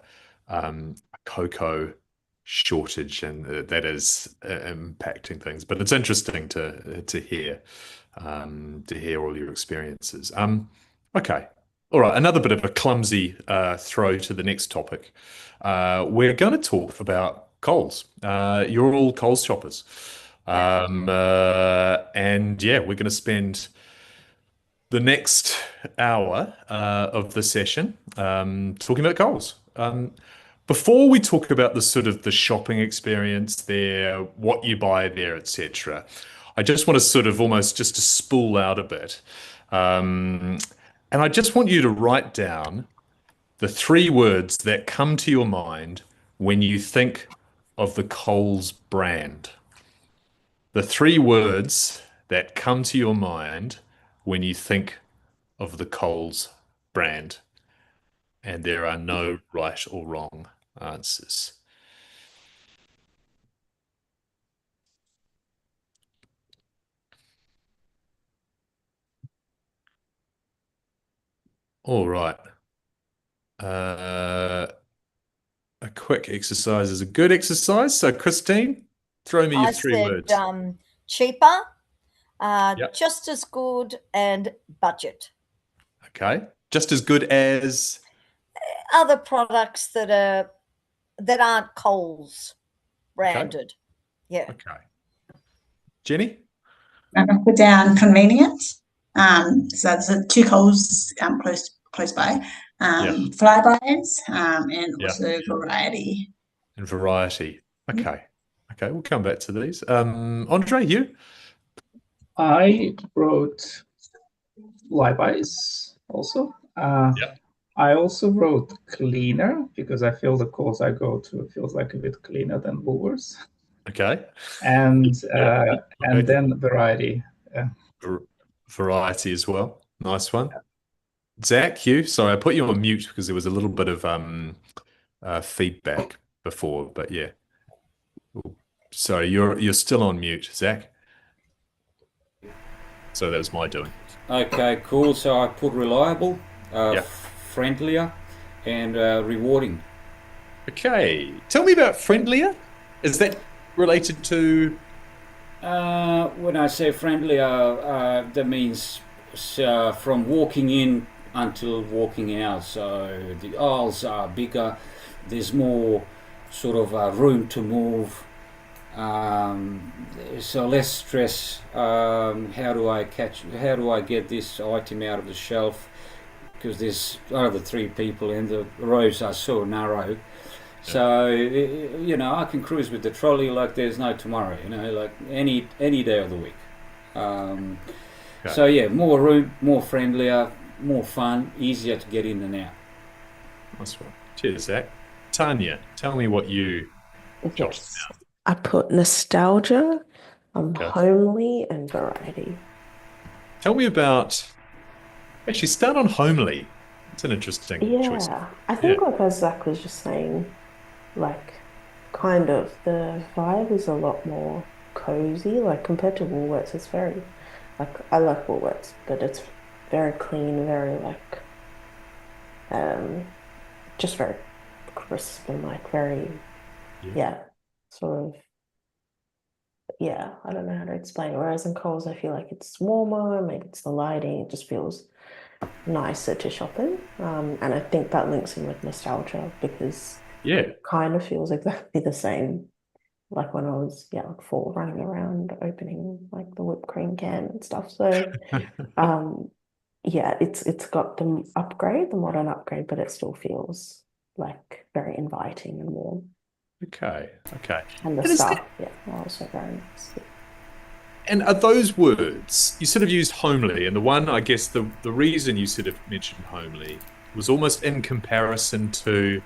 A: cocoa shortage, and that is impacting things. But it's interesting to hear all your experiences. Okay. All right. Another bit of a clumsy throw to the next topic. We're going to talk about Coles. You're all Coles shoppers. And yeah, we're going to spend the next hour of the session talking about Coles. Before we talk about the sort of the shopping experience there, what you buy there, etc., I just want to sort of almost just to spool out a bit. And I just want you to write down the 3 words that come to your mind when you think of the Coles brand. The 3 words that come to your mind when you think of the Coles brand. And there are no right or wrong answers. All right. Uh, a quick exercise is a good exercise. So, Christine, throw me your
E: I
A: 3 words.
E: said cheaper,
A: Yep.
E: just as good, and budget.
A: Okay. Just as good as.
E: Other products that aren't Coles
A: Okay.
E: branded. Yeah.
A: Okay. Jenny?
G: I put down convenience. So that's two Coles close by. Flybys, and
A: Yeah.
G: also variety.
A: And variety. Okay. Okay, we'll come back to these. Andre, you?
H: I wrote flybys also.
A: Yeah.
H: I also wrote cleaner because I feel the calls I go to feels like a bit cleaner than Woolworths.
A: Okay.
H: And
A: Yeah.
H: and then variety.
A: Variety as well. Nice one. Zach, you? Sorry, I put you on mute because there was a little bit of feedback before, but yeah. Ooh. Sorry, you're still on mute, Zach. So that was my doing.
B: Okay, cool. So I put reliable,
A: Yeah.
B: friendlier, and rewarding.
A: Okay. Tell me about friendlier. Is that related to...
B: When I say friendlier, that means from walking in until walking out. So the aisles are bigger. There's more sort of room to move. So less stress. How do I get this item out of the shelf? Because there's other three people and the rows are so narrow. So I can cruise with the trolley like there's no tomorrow. Like any day of the week.
A: Okay.
B: So yeah, more room, more friendlier, more fun, easier to get in and out.
A: Nice one. Cheers, Zach. Tanya, tell me what you jotted
C: Yes.
A: down.
C: I put nostalgia,
A: Okay.
C: homely, and variety.
A: Tell me about... Actually, start on homely. It's an interesting choice.
C: Yeah, I think like as Zach was just saying, like kind of the vibe is a lot more cozy, like compared to Woolworths. It's very like I like Woolworths, but it's very clean, very like just very crisp and like very sort of I don't know how to explain it. Whereas in Coles I feel like it's warmer, maybe it's the lighting, it just feels nicer to shop in. And I think that links in with nostalgia because it kind of feels exactly the same like when I was like 4 running around opening like the whipped cream can and stuff. So it's got the modern upgrade, but it still feels like very inviting and warm.
A: Okay.
C: And the staff, are also very nice.
A: And are those words, you sort of used homely, and the one, I guess, the reason you sort of mentioned homely was almost in comparison to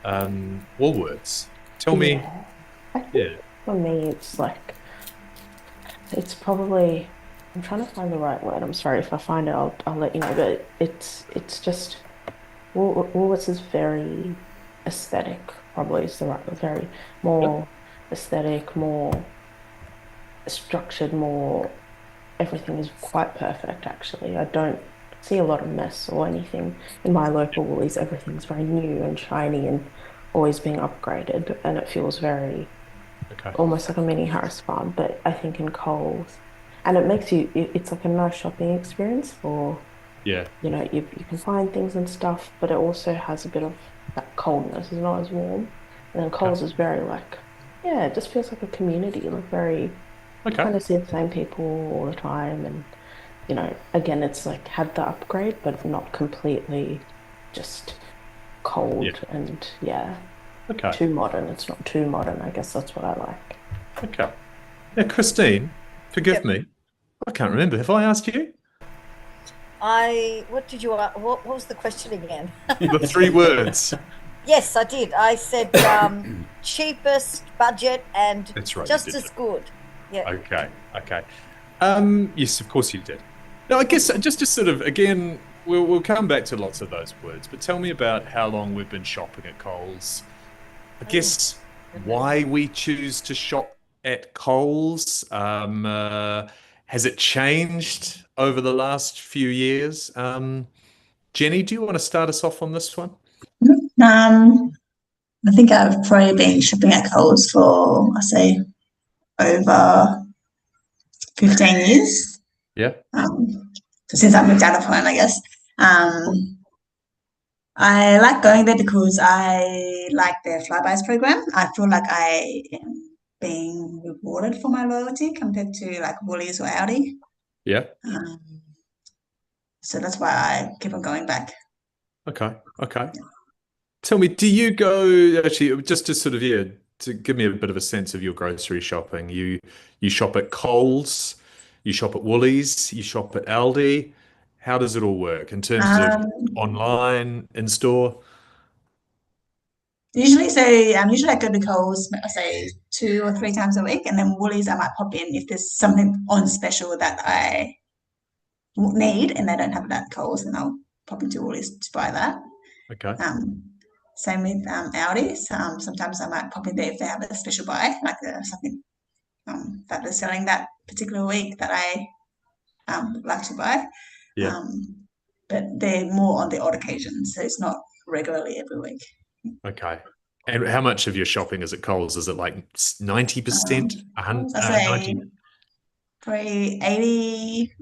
A: Woolworths. Tell me.
C: I think for me, it's probably, I'm trying to find the right word. I'm sorry if I find it, I'll let you know. But it's just, Woolworths is very aesthetic, probably is the right word, very more aesthetic, more structured, more, everything is quite perfect actually. I don't see a lot of mess or anything in my local Woolies. Everything's very new and shiny and always being upgraded, and it feels very almost like a mini Harris Farm. But I think in Coles, and it makes it's like a nice shopping experience for you can find things and stuff, but it also has a bit of that coldness. It's not as warm. And then Coles is very like it just feels like a community, like very kind of see the same people all the time. And again, it's like had the upgrade but not completely just cold and too modern. It's not too modern. I guess that's what I like.
A: Okay. Now, Christine, forgive me, I can't remember. Have I asked you?
E: What was the question again?
A: The 3 words.
E: Yes, I did. I said cheapest, budget, and just as good. Yeah.
A: Okay. Yes, of course you did. Now, I guess just to sort of, again, we'll come back to lots of those words, but tell me about how long we've been shopping at Coles. I guess why we choose to shop at Coles. Has it changed over the last few years? Jenny, do you want to start us off on this one?
G: I think I've probably been shopping at Coles for, I say, over 15 years.
A: Yeah.
G: So since I moved out of home, I guess. I like going there because I like their Flybys program. I feel like I am being rewarded for my loyalty compared to like Woolies or Aldi.
A: Yeah.
G: Um, so that's why I keep on going back.
A: Okay. Okay. Tell me, do you go actually just to sort of to give me a bit of a sense of your grocery shopping? You shop at Coles, you shop at Woolies, you shop at Aldi. How does it all work in terms of
G: Um,
A: online, in store?
G: usually I go to Coles, I say 2 or 3 times a week, and then Woolies I might pop in if there's something on special that I need and they don't have it at Coles, and I'll pop into Woolies to buy that.
A: Okay.
G: Um, Same with Aldi. Sometimes I might pop in there if they have a special buy, like something that they're selling that particular week that I like to buy.
A: Yeah.
G: But they're more on the odd occasions, so it's not regularly every week.
A: Okay. And how much of your shopping is at Coles? Is it like 90%?
G: I say
A: 90?
G: probably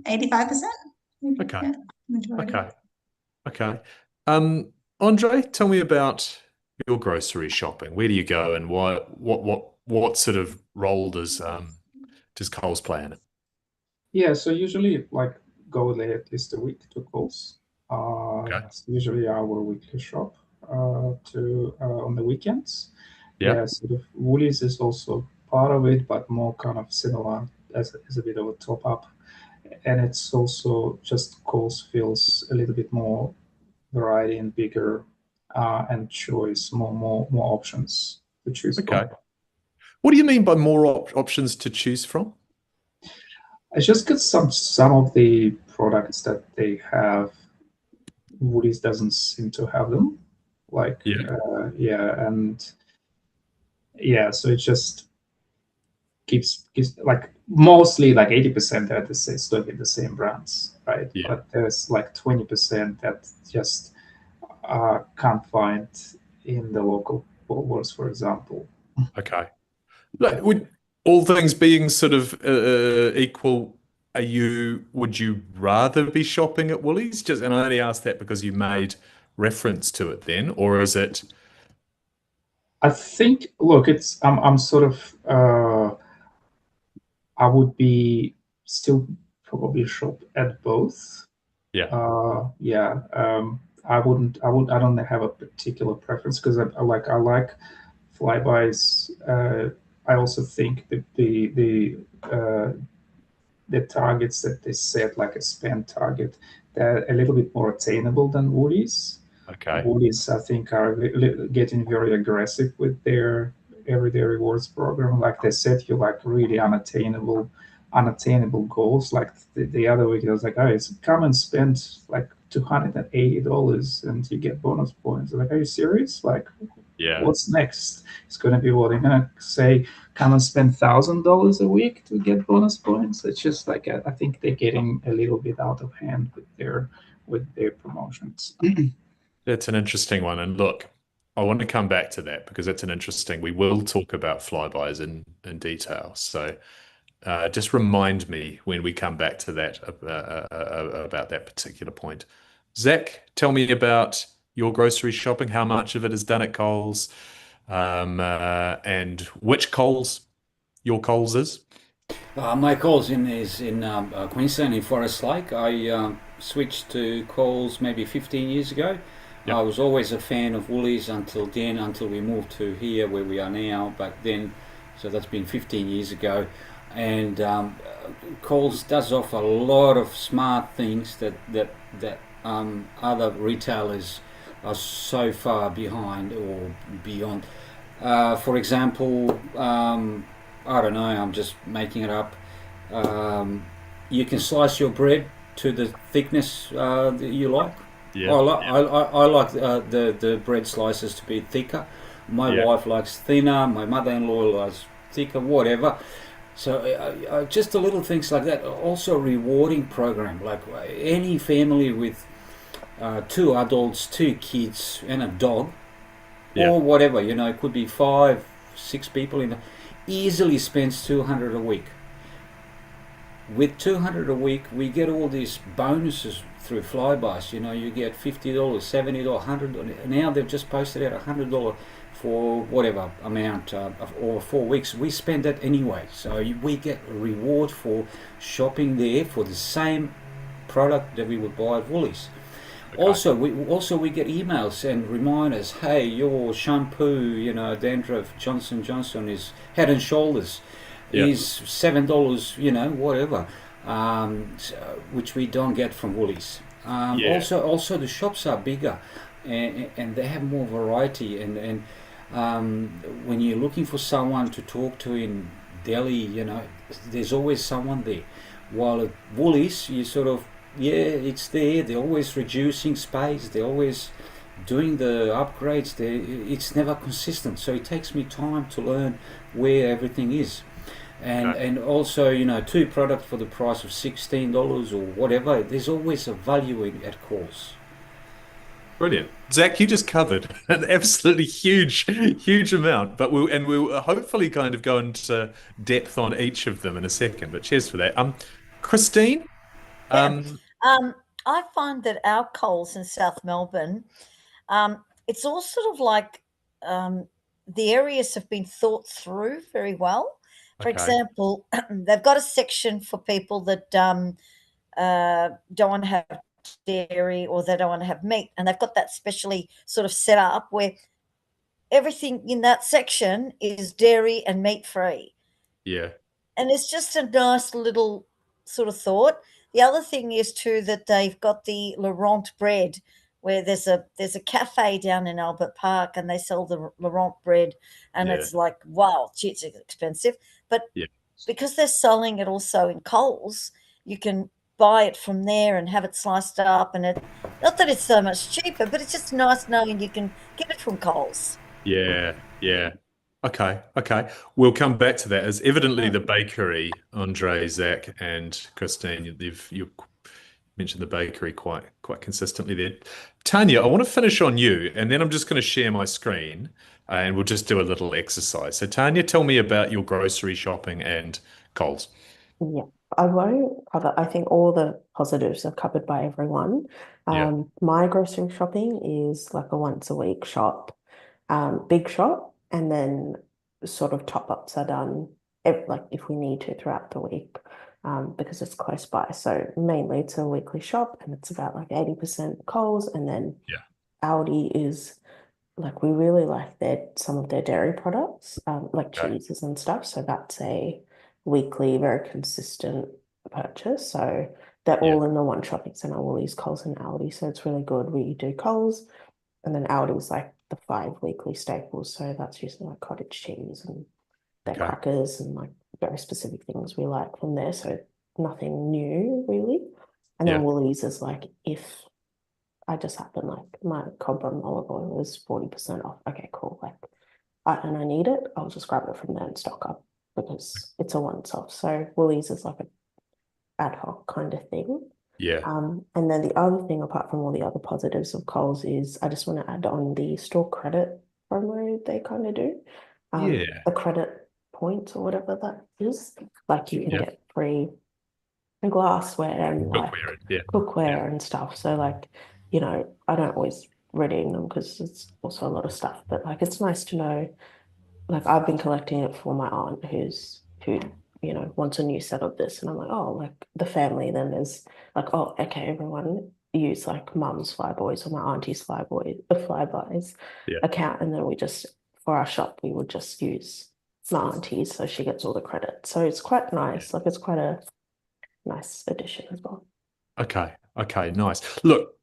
G: 85%.
A: Okay.
G: Yeah, majority.
A: Okay. Okay. Andre, tell me about your grocery shopping. Where do you go and what sort of role does Coles play in it?
H: Yeah, so usually like go there at least a week to Coles.
A: Okay.
H: It's usually our weekly shop to on the weekends.
A: Yeah.
H: Yeah, sort of Woolies is also part of it, but more kind of similar as a bit of a top up. And it's also just Coles feels a little bit more variety and bigger and choice, more options to choose
A: Okay.
H: from.
A: What do you mean by more options to choose from?
H: I just got some of the products that they have. Woody's doesn't seem to have them. Like
A: Yeah.
H: yeah, and yeah, so it just keeps like mostly like 80% are the same, still get the same brands, right?
A: Yeah.
H: But there's like 20% that just can't find in the local Woolworths, for example.
A: Okay.
H: Yeah.
A: Like, would all things being sort of equal, would you rather be shopping at Woolies? Just, and I only asked that because you made reference to it then, or is it?
H: I think, look, I'm sort of I would be still probably shop at both.
A: Yeah.
H: Yeah, I don't have a particular preference because I like flybys. I also think that the targets that they set, like a spend target, they're a little bit more attainable than Woolies.
A: Okay.
H: Woolies, I think, are getting very aggressive with their everyday rewards program. Like they set you like really unattainable goals. Like the other week, I was like, "Oh, come and spend like $280 and you get bonus points." I was like, are you serious? Like,
A: Yeah.
H: what's next? It's going to be what they're going to say. Come and spend $1,000 a week to get bonus points. It's just like I think they're getting a little bit out of hand with their promotions.
A: That's an interesting one. And look, I want to come back to that because it's an interesting. We will talk about flybys in detail. So just remind me when we come back to that about that particular point. Zach, tell me about your grocery shopping. How much of it is done at Coles, and which Coles your Coles is?
B: My Coles is in Queensland, in Forest Lake. I switched to Coles maybe 15 years ago.
A: Yep.
B: I was always a fan of Woolies until we moved to here where we are now. But then, so that's been 15 years ago. And Coles does offer a lot of smart things that other retailers are so far behind or beyond. For example, I don't know, I'm just making it up. You can slice your bread to the thickness that you like.
A: Yeah.
B: I like the bread slices to be thicker. My
A: Yeah.
B: wife likes thinner. My mother-in-law likes thicker. Whatever. So just the little things like that. Also, a rewarding program. Like any family with 2 adults, 2 kids, and a dog,
A: Yeah.
B: or whatever. It could be 5, 6 people easily spends $200 a week. With $200 a week, we get all these bonuses through flybys. You get $50, $70, $100. Now they've just posted out $100 for whatever amount or 4 weeks, we spend that anyway. So we get a reward for shopping there for the same product that we would buy at Woolies.
A: Okay.
B: Also we get emails and reminders. Hey, your shampoo, dandruff Johnson is Head and Shoulders
A: Yeah.
B: is $7, whatever, which we don't get from Woolies.
A: Yeah.
B: Also the shops are bigger, and they have more variety. And when you're looking for someone to talk to in Delhi, there's always someone there. While at Woolies, you sort of, it's there. They're always reducing space. They're always doing the upgrades. It's never consistent. So it takes me time to learn where everything is. And also, two products for the price of $16 or whatever. There's always a value at Coles.
A: Brilliant. Zach, you just covered an absolutely huge, huge amount, but we'll hopefully kind of go into depth on each of them in a second, but cheers for that. Christine?
E: I find that our Coles in South Melbourne, it's all sort of like the areas have been thought through very well. For
A: Okay.
E: example, they've got a section for people that don't want to have dairy or they don't want to have meat, and they've got that specially sort of set up where everything in that section is dairy and meat free.
A: Yeah.
E: And it's just a nice little sort of thought. The other thing is too that they've got the Laurent bread, where there's a cafe down in Albert Park, and they sell the Laurent bread, and
A: Yeah.
E: it's like, wow, gee, it's expensive. But
A: Yeah.
E: because they're selling it also in Coles, you can buy it from there and have it sliced up, and not that it's so much cheaper, but it's just nice knowing you can get it from Coles.
A: Yeah. Yeah. Okay. We'll come back to that. As evidently the bakery, Andre, Zach, and Christine, you mentioned the bakery quite consistently there. Tanya, I want to finish on you, and then I'm just going to share my screen, and we'll just do a little exercise. So, Tanya, tell me about your grocery shopping and Coles.
C: Yeah, I won't cover, I think all the positives are covered by everyone.
A: Yeah.
C: My grocery shopping is like a once a week shop, big shop, and then sort of top-ups are done if we need to throughout the week, because it's close by. So mainly it's a weekly shop, and it's about like 80% Coles, and then
A: Yeah.
C: Aldi is like, we really like some of their dairy products, like
A: Okay.
C: cheeses and stuff. So that's a weekly, very consistent purchase. So they're
A: Yeah.
C: all in the one shopping centre, Woolies, Coles, and Aldi. So it's really good. We do Coles, and then Aldi's like the 5 weekly staples. So that's usually like cottage cheese and their
A: Okay.
C: crackers and like very specific things we like from there. So nothing new really. And then
A: Yeah.
C: Woolies is like, if I just happen like my Cobram olive oil is 40% off. Okay, cool. Like, and I need it, I'll just grab it from there and stock up because it's a once off. So Woolies is like an ad hoc kind of thing.
A: Yeah.
C: And then the other thing, apart from all the other positives of Coles, is I just want to add on the store credit promo they kind of do.
A: Yeah.
C: The credit points or whatever that is. Like you can
A: Yeah.
C: get free glassware and like
A: Cookware. Yeah.
C: cookware and stuff. So like, I don't always redeem them because it's also a lot of stuff, but like it's nice to know. Like I've been collecting it for my aunt who wants a new set of this, and I'm like, oh, like the family then is like, oh, okay, everyone use like mum's Flyboys or my auntie's Flybuys
A: Yeah.
C: account, and then we just, for our shop, we would just use my auntie's, so she gets all the credit. So it's quite nice. Like it's quite a nice addition as well.
A: Okay. Nice. Look,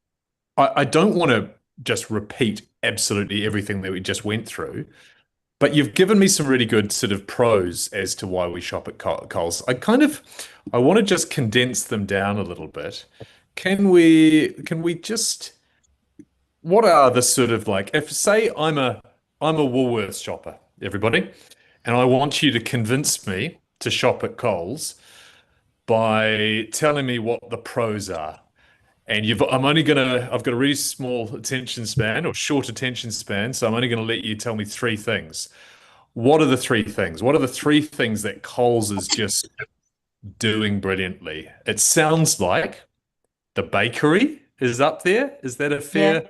A: I don't want to just repeat absolutely everything that we just went through, but you've given me some really good sort of pros as to why we shop at Coles. I want to just condense them down a little bit. Can we just, what are the sort of like, if say I'm a Woolworths shopper, everybody, and I want you to convince me to shop at Coles by telling me what the pros are. And I've got a really small attention span or short attention span, so I'm only going to let you tell me 3 things. What are the 3 things? What are the 3 things that Coles is just doing brilliantly? It sounds like the bakery is up there. Is that a fair?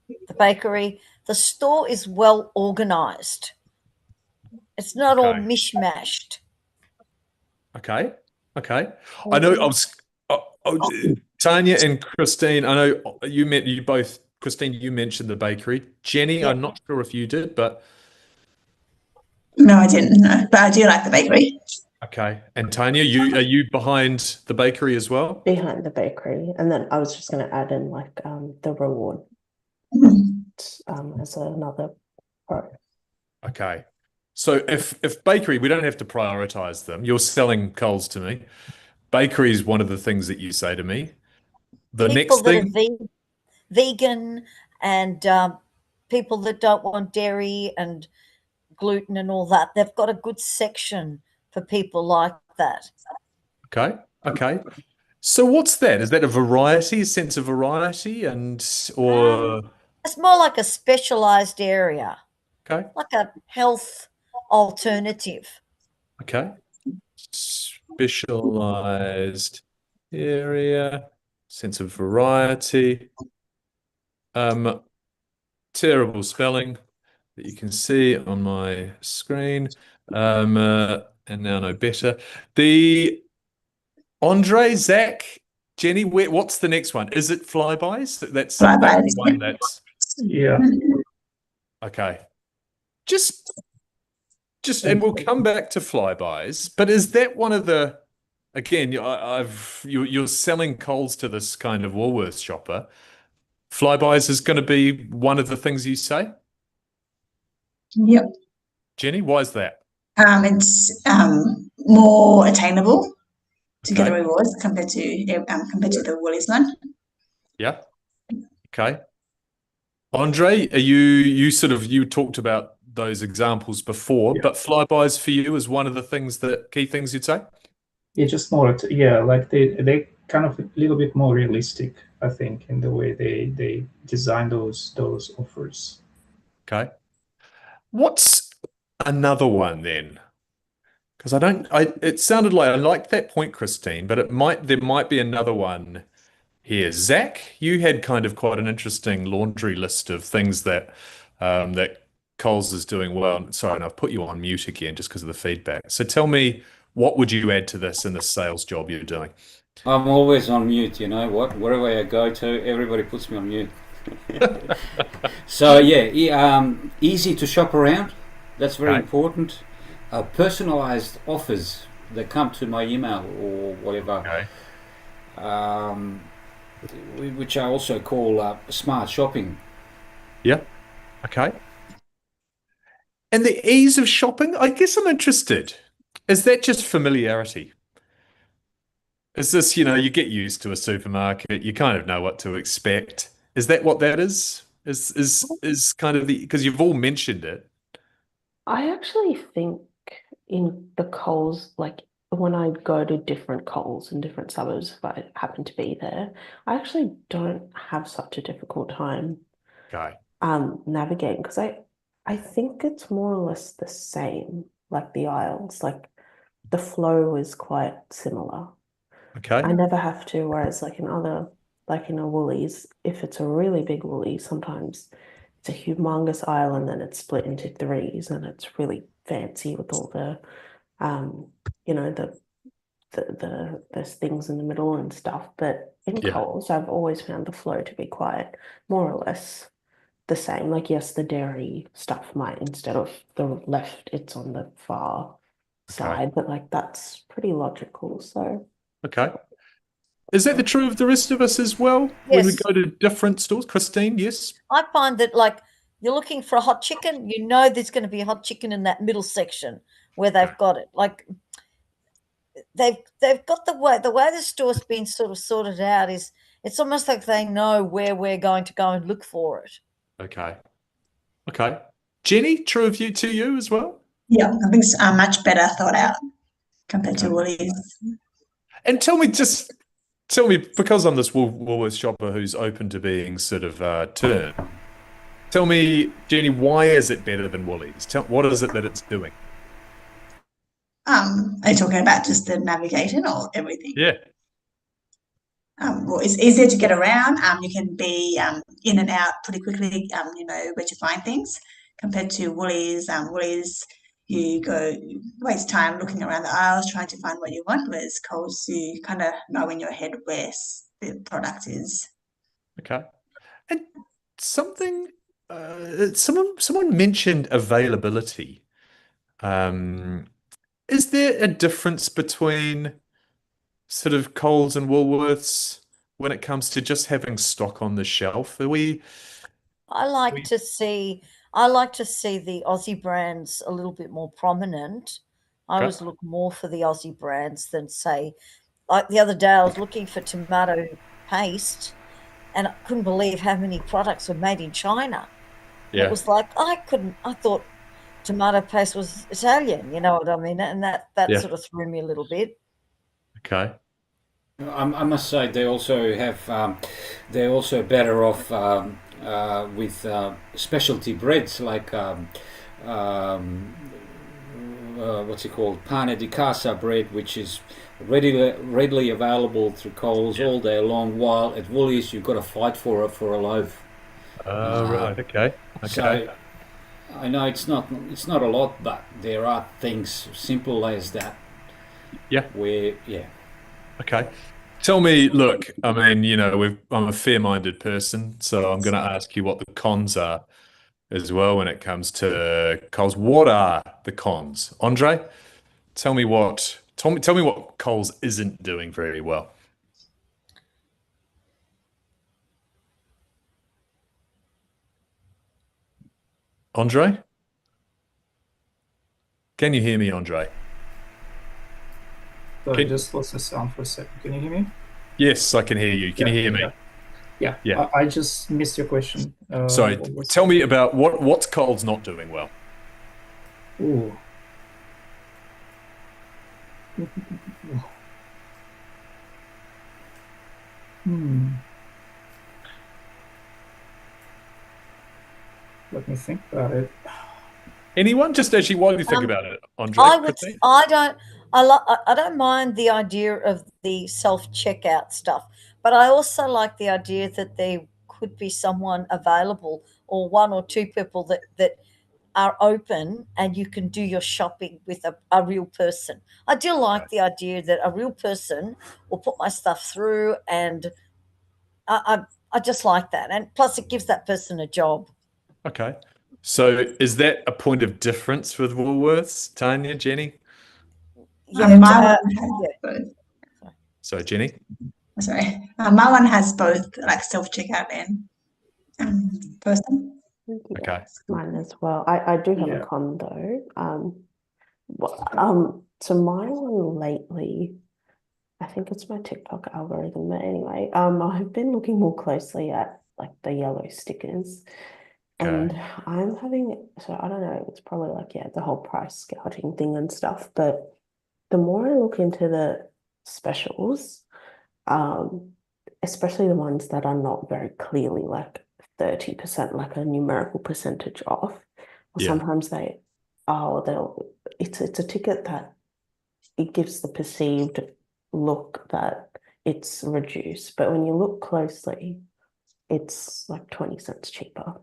E: The bakery, the store is well organized. It's not all
A: Okay.
E: mishmashed.
A: Okay. Okay. I know Tanya and Christine, I know you both, Christine, you mentioned the bakery. Jenny,
E: Yeah.
A: I'm not sure if you did, but
G: No, I didn't. No, but I do like the bakery.
A: okay. And Tanya, are you behind the bakery as well?
C: Behind the bakery. And then I was just going to add in like the reward as another pro.
A: Okay. So if bakery, we don't have to prioritize them. You're selling Coles to me. Bakery is one of the things that you say to me. The
E: People
A: next
E: that
A: thing,
E: are vegan and people that don't want dairy and gluten and all that, they've got a good section for people like that.
A: okay, okay. So what's that? Is that a variety, a sense of variety, and or
E: It's more like a specialized area,
A: okay,
E: like a health alternative.
A: okay. Specialized area, sense of variety. Terrible spelling that you can see on my screen. And now no better. The Andre, Zach, Jenny, what's the next one? Is it flybys? That's the
G: Flybys,
A: one that's
H: Yeah.
A: okay. Just and we'll come back to flybys, but is that one of the again, you're selling Coles to this kind of Woolworths shopper. Flybys is going to be one of the things you say?
G: Yep.
A: Jenny, why is that?
G: It's more attainable to get the
A: Okay.
G: rewards compared to the Woolies one.
A: Yeah. Okay. Andre, are you talked about those examples before,
H: Yeah.
A: but flybys for you is one of the key things you'd say?
H: Yeah, just more. Like they kind of a little bit more realistic, I think, in the way they design those offers.
A: Okay. What's another one then? Because it sounded like I liked that point, Christine, but there might be another one here. Zach, you had kind of quite an interesting laundry list of things that Coles is doing well. Sorry, and I've put you on mute again just because of the feedback. So tell me, what would you add to this in the sales job you're doing?
B: I'm always on mute, you know what? Wherever I go to, everybody puts me on mute. So yeah, easy to shop around. That's very
A: Okay.
B: important. Personalized offers that come to my email or whatever,
A: Okay.
B: um, which I also call smart shopping.
A: Yeah. Okay. And the ease of shopping, I guess I'm interested. Is that just familiarity? Is this, you get used to a supermarket, you kind of know what to expect. Is that what that is? Is kind of because you've all mentioned it.
C: I actually think in the Coles, like when I go to different Coles in different suburbs, if I happen to be there, I actually don't have such a difficult time
A: Okay.
C: navigating because I think it's more or less the same, like the aisles, like the flow is quite similar.
A: Okay.
C: I never have to, whereas like in a Woolies, if it's a really big Woolies, sometimes it's a humongous aisle and then it's split into threes and it's really fancy with all the you know, there's things in the middle and stuff. But in
A: Yeah.
C: Coles, I've always found the flow to be quite more or less the same. Like yes, the dairy stuff might instead of the left, it's on the far side, but like that's pretty logical. So
A: Okay. Is that the true of the rest of us as well? When we
E: Yes.
A: go to different stores? Christine, yes?
E: I find that like you're looking for a hot chicken, you know there's going to be a hot chicken in that middle section where they've got it. Like they've got the way the store's been sort of sorted out is it's almost like they know where we're going to go and look for it.
A: Okay. Okay. Jenny, true of you to you as well?
G: Yeah, I think it's much better thought out compared to
A: Okay.
G: Woolies.
A: And tell me, because I'm this Woolworths shopper who's open to being sort of turned, tell me, Jenny, why is it better than Woolies? What is it that it's doing?
G: Are you talking about just the navigation or everything?
A: Yeah.
G: well, it's easier to get around. You can be in and out pretty quickly. You know where to find things compared to Woolies. Woolies, you waste time looking around the aisles trying to find what you want. Whereas Coles, you kind of know in your head where the product is.
A: Okay. And something, someone mentioned availability. Is there a difference between sort of Coles and Woolworths when it comes to just having stock on the shelf? Are we,
E: I like
A: we
E: to see I like to see the Aussie brands a little bit more prominent. I
A: okay?
E: always look more for the Aussie brands than say, like the other day I was looking for tomato paste and I couldn't believe how many products were made in China. And it
A: Yeah.
E: was like I thought tomato paste was Italian, you know what I mean? And that
A: Yeah.
E: sort of threw me a little bit.
A: Okay.
B: I must say they also have they're also better off with specialty breads like what's it called, pane di casa bread, which is readily available through Coles
A: Yeah.
B: all day long. While at Woolies you've got to fight for it for a loaf.
A: Oh,
B: Uh,
A: right. Okay. Okay.
B: so I know it's not a lot, but there are things simple as that
A: Yeah.
B: where yeah.
A: Okay. Tell me, look, I mean, I'm a fair-minded person, so I'm going to ask you what the cons are as well when it comes to Coles. What are the cons? Andre, tell me what Coles isn't doing very well. Andre? Can you hear me, Andre?
H: Sorry,
A: Can,
H: just lost the sound for a second. Can you hear me?
A: yes, I can hear you. Can you
H: Yeah,
A: hear me?
H: yeah, yeah.
A: Yeah.
H: I just missed your question.
A: Sorry.
H: What was
A: Tell me about what's Coles not doing well.
H: Ooh. Hmm. Let me think about it.
A: Anyone? Just actually, while you think
E: Um,
A: about it, Andre,
E: I would.
A: Christine?
E: I don't mind the idea of the self checkout stuff, but I also like the idea that there could be someone available or one or two people that are open and you can do your shopping with a real person. I do
A: Okay.
E: like the idea that a real person will put my stuff through, and I just like that. And plus, it gives that person a job.
A: Okay. So is that a point of difference with Woolworths, Tanya, Jenny?
E: Yeah,
G: My one has
E: yeah.
G: both.
A: So Jenny?
G: Sorry, my one has both, like self checkout and person.
A: Okay.
C: Yes, mine as well. I do have a
H: Yeah.
C: con though. So my one lately, I think it's my TikTok algorithm, but anyway, I've been looking more closely at like the yellow stickers, and
A: Okay.
C: I'm having, so I don't know, it's probably like, yeah, the whole price scouting thing and stuff, but the more I look into the specials, um, especially the ones that are not very clearly like 30%, like a numerical percentage off, or
A: Yeah.
C: sometimes it's a ticket that it gives the perceived look that it's reduced, but when you look closely, it's like 20 cents cheaper.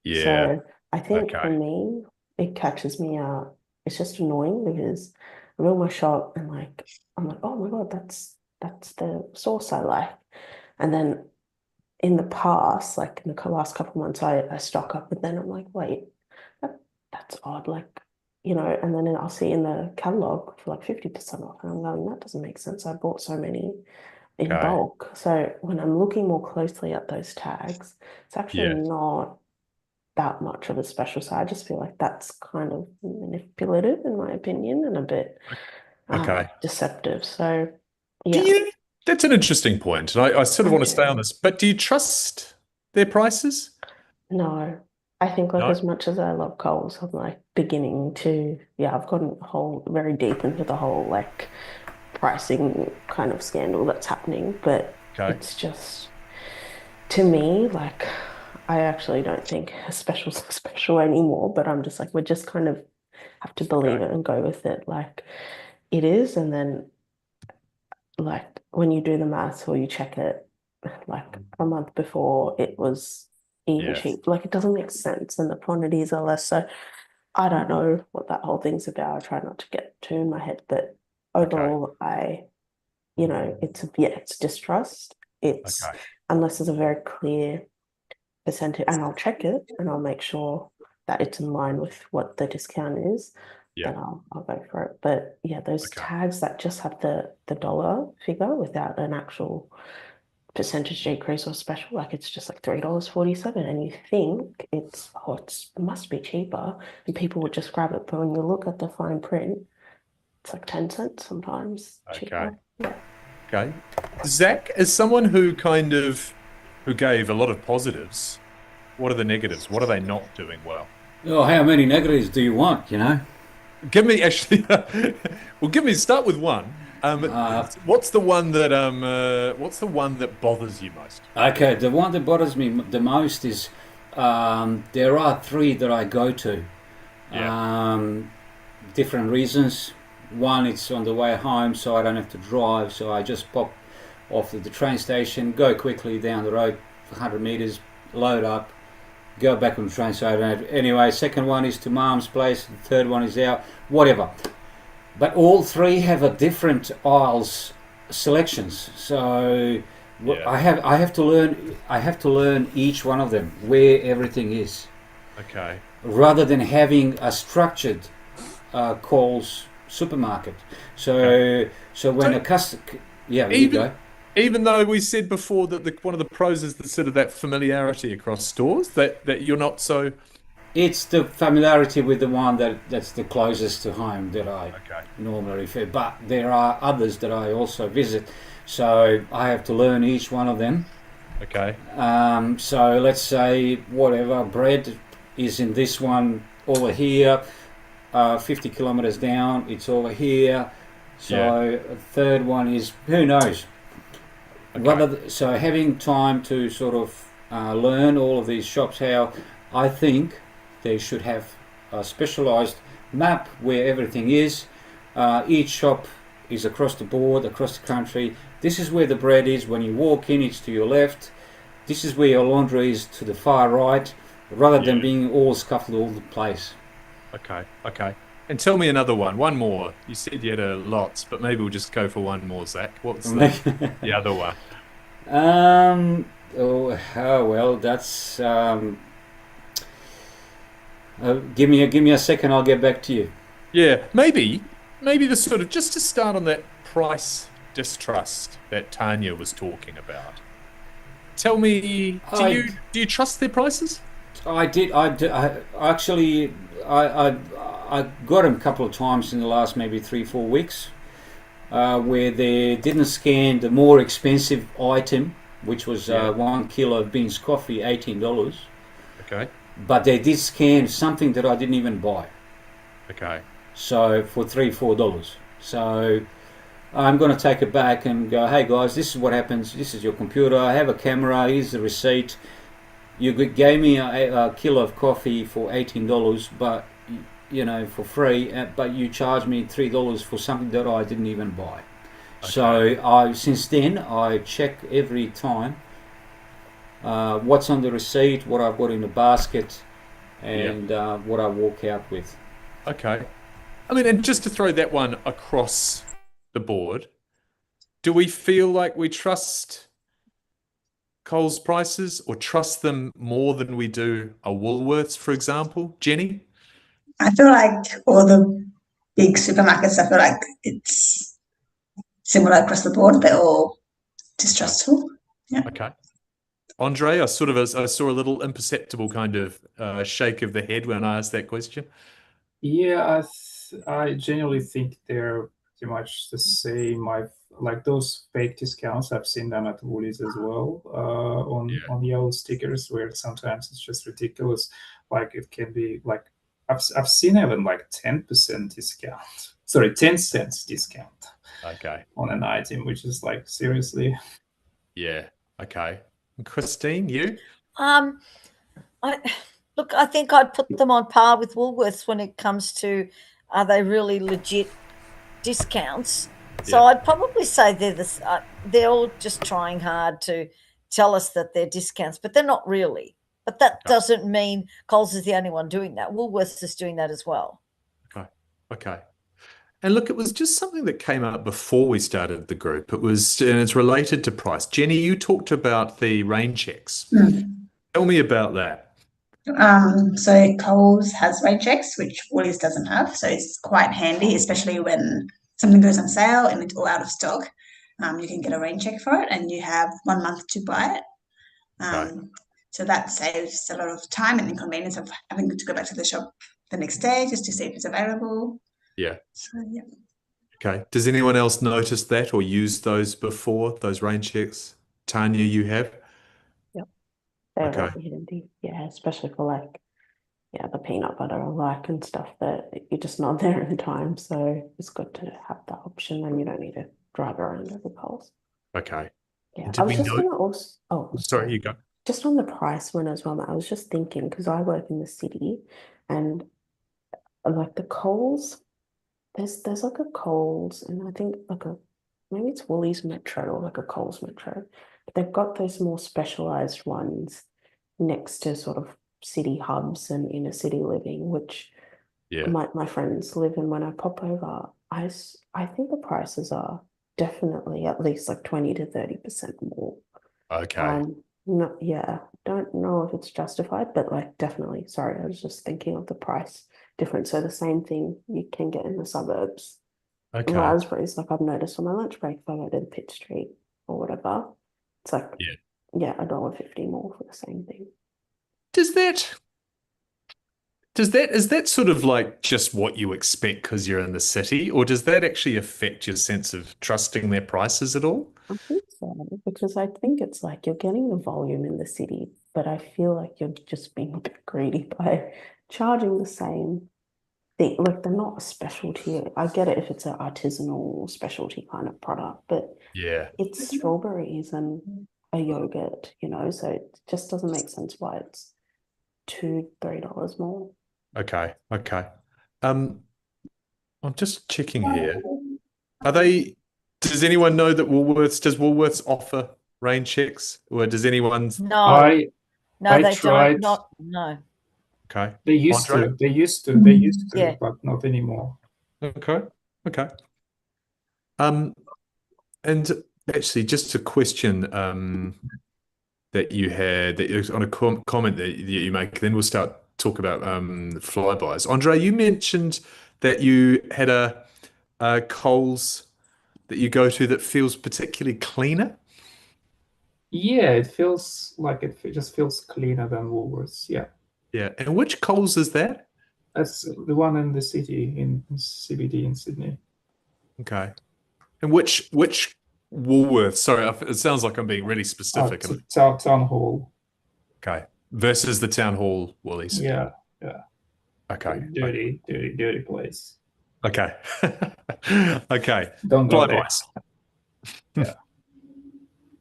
A: Yeah.
C: So I think for
A: Okay.
C: me, it catches me out. It's just annoying because I'm in my shop and like I'm like, oh my God, that's the sauce I like. And then in the past, like in the last couple of months, I stock up, but then I'm like, wait, that's odd. Like, and then I'll see in the catalog for like 50% off, and I'm going, that doesn't make sense. I bought so many in
A: Okay.
C: bulk. So when I'm looking more closely at those tags, it's actually
A: Yeah.
C: not that much of a special. So I just feel like that's kind of manipulative, in my opinion, and a bit
A: Okay.
C: deceptive. So
A: Do
C: yeah,
A: you? That's an interesting point. And I sort of
C: I
A: want to stay on
C: do.
A: this, but do you trust their prices?
C: No, I think like
A: No?
C: as much as I love Coles, I'm like beginning to, yeah, I've gotten very deep into the whole like pricing kind of scandal that's happening, but
A: Okay.
C: it's just to me, like I actually don't think a special's a special anymore, but I'm just like, we're just kind of have to believe
A: Okay.
C: it and go with it like it is. And then like when you do the maths or you check it like a month before, it was even
A: Yeah.
C: cheap. Like it doesn't make sense, and the quantities are less. So I don't know what that whole thing's about. I try not to get too in my head, but
A: Okay.
C: overall, it's distrust. It's
A: Okay.
C: unless there's a very clear percentage, and I'll check it and I'll make sure that it's in line with what the discount is,
A: Yeah.
C: then I'll go for it. But yeah, those
A: Okay.
C: tags that just have the dollar figure without an actual percentage decrease or special, like it's just like $3.47, and you think it must be cheaper, and people would just grab it. But when you look at the fine print, it's like 10 cents sometimes
A: Okay.
C: cheaper. Yeah.
A: Okay. Zach, as someone who gave a lot of positives, what are the negatives? What are they not doing well?
B: Oh, how many negatives do you want, you know?
A: Give me actually, start with one. What's the one that bothers you most?
B: Okay, the one that bothers me the most is there are three that I go to.
A: Yeah.
B: Different reasons. One, it's on the way home, so I don't have to drive, so I just pop off at the train station, go quickly down the road for 100 meters, load up, go back on the train, so I don't have. Anyway, second one is to Mum's place, the third one is out, whatever. But all three have a different aisles selections, so
A: Yeah.
B: I have to learn each one of them where everything is,
A: Okay.
B: rather than having a structured Coles supermarket. So when
A: So
B: a customer, yeah, you go.
A: Even though we said before that one of the pros is the sort of that familiarity across stores, that you're not so.
B: It's the familiarity with the one that's the closest to home that I
A: Okay.
B: normally refer. But there are others that I also visit, so I have to learn each one of them.
A: Okay.
B: So let's say whatever bread is in this one over here, 50 kilometers down, it's over here. So a third one is who knows.
A: Okay.
B: So having time to sort of learn all of these shops, how I think they should have a specialised map where everything is. Each shop is across the board, across the country. This is where the bread is. When you walk in, it's to your left. This is where your laundry is, to the far right, rather than
A: Yeah.
B: being all scuffled all the place.
A: Okay. Okay. And tell me another one. One more. You said you had lots, but maybe we'll just go for one more, Zach. What's the other one?
B: Oh well, that's give me a second. I'll get back to you.
A: Yeah, maybe the sort of just to start on that price distrust that Tanya was talking about. Tell me, do you trust their prices?
B: I did. I actually I got them a couple of times in the last maybe 3-4 weeks, where they didn't scan the more expensive item, which was 1 kilo of beans coffee, $18.
A: Okay.
B: But they did scan something that I didn't even buy.
A: Okay.
B: So for $3-4. So I'm going to take it back and go, hey guys, this is what happens. This is your computer. I have a camera. Here's the receipt. You gave me a kilo of coffee for $18, but for free. But you charged me $3 for something that I didn't even buy. Okay. So since then I check every time what's on the receipt, what I've got in the basket, and what I walk out with.
A: Okay. I mean, and just to throw that one across the board, do we feel like we trust Coles prices or trust them more than we do a Woolworths, for example? Jenny?
G: I feel like all the big supermarkets, I feel like it's similar across the board. They're all distrustful. Yeah.
A: Okay. Andre, I saw a little imperceptible kind of shake of the head when I asked that question.
H: Yeah, I genuinely think they're pretty much the same. Like those fake discounts, I've seen them at Woolies as well, on the old stickers, where sometimes it's just ridiculous. Like it can be like I've seen even like 10% discount. Sorry, 10 cents discount.
A: Okay.
H: On an item, which is like seriously.
A: Yeah. Okay. And Christine, you?
E: I think I'd put them on par with Woolworths when it comes to, are they really legit discounts? So
A: Yeah.
E: I'd probably say they're all just trying hard to tell us that they're discounts, but they're not really. But that
A: Okay.
E: doesn't mean Coles is the only one doing that. Woolworths is doing that as well.
A: Okay. Okay. And look, it was just something that came up before we started the group. And it's related to price. Jenny, you talked about the rain checks.
G: Mm.
A: Tell me about that.
G: So Coles has rate checks, which Woolies doesn't have. So it's quite handy, especially when something goes on sale and it's all out of stock. You can get a rain check for it, and you have 1 month to buy it.
A: Okay.
G: So that saves a lot of time and inconvenience of having to go back to the shop the next day just to see if it's available.
A: Yeah.
G: So yeah.
A: Okay. Does anyone else notice that or use those before, those rain checks? Tanya, you have?
C: Yep. They're
A: Okay.
C: really handy. Yeah, especially for like, yeah, the peanut butter I like and stuff that you're just not there in time. So it's good to have that option and you don't need to drive around every Coles.
A: Okay.
C: Yeah,
A: And
C: I
A: did
C: was
A: we
C: just
A: know?
C: gonna also, oh,
A: Sorry,
C: sorry.
A: you go.
C: Just on the price one as well, I was just thinking because I work in the city and like the Coles, there's like a Coles and I think like a maybe it's Woolies Metro or like a Coles Metro. But they've got those more specialized ones next to sort of city hubs and inner city living, which
A: Yeah.
C: my friends live in. When I pop over, I think the prices are definitely at least like 20 to 30% more.
A: Okay.
C: No, yeah, don't know if it's justified, but like definitely. Sorry, I was just thinking of the price difference. So the same thing you can get in the suburbs.
A: Okay.
C: Raspberries, like I've noticed on my lunch break, if I go to the Pitt Street or whatever, it's like,
A: Yeah.
C: yeah, $1.50 more for the same thing.
A: Does that is that sort of like just what you expect because you're in the city, or does that actually affect your sense of trusting their prices at all?
C: I think so, because I think it's like you're getting the volume in the city, but I feel like you're just being a bit greedy by charging the same thing. Like they're not a specialty. I get it if it's an artisanal specialty kind of product, but
A: Yeah.
C: it's strawberries and a yogurt, so it just doesn't make sense why it's $2, $3 more.
A: Okay. Okay. Um, I'm just checking here. Are they, does anyone know that does Woolworths offer rain checks? Or does anyone,
E: No,
F: I
E: no, they don't.
F: tried.
E: No.
A: okay.
F: They used
A: Andre?
F: to. They used to,
E: Yeah.
F: but not anymore.
A: Okay. Okay. And actually just a question, that you had on a comment that you make, then we'll start talk about flybys. Andre, you mentioned that you had a Coles that you go to that feels particularly cleaner.
F: Yeah, it feels like it just feels cleaner than Woolworths. Yeah,
A: Yeah. And which Coles is that?
F: that's the one in the city in CBD in Sydney.
A: Okay. And which Woolworths? Sorry, it sounds like I'm being really specific.
F: Town Hall.
A: Okay. Versus the Town Hall Woolies.
F: Yeah, yeah.
A: Okay.
F: Dirty place.
A: Okay. Okay.
F: Don't go there.
A: Flybys.
F: Yeah.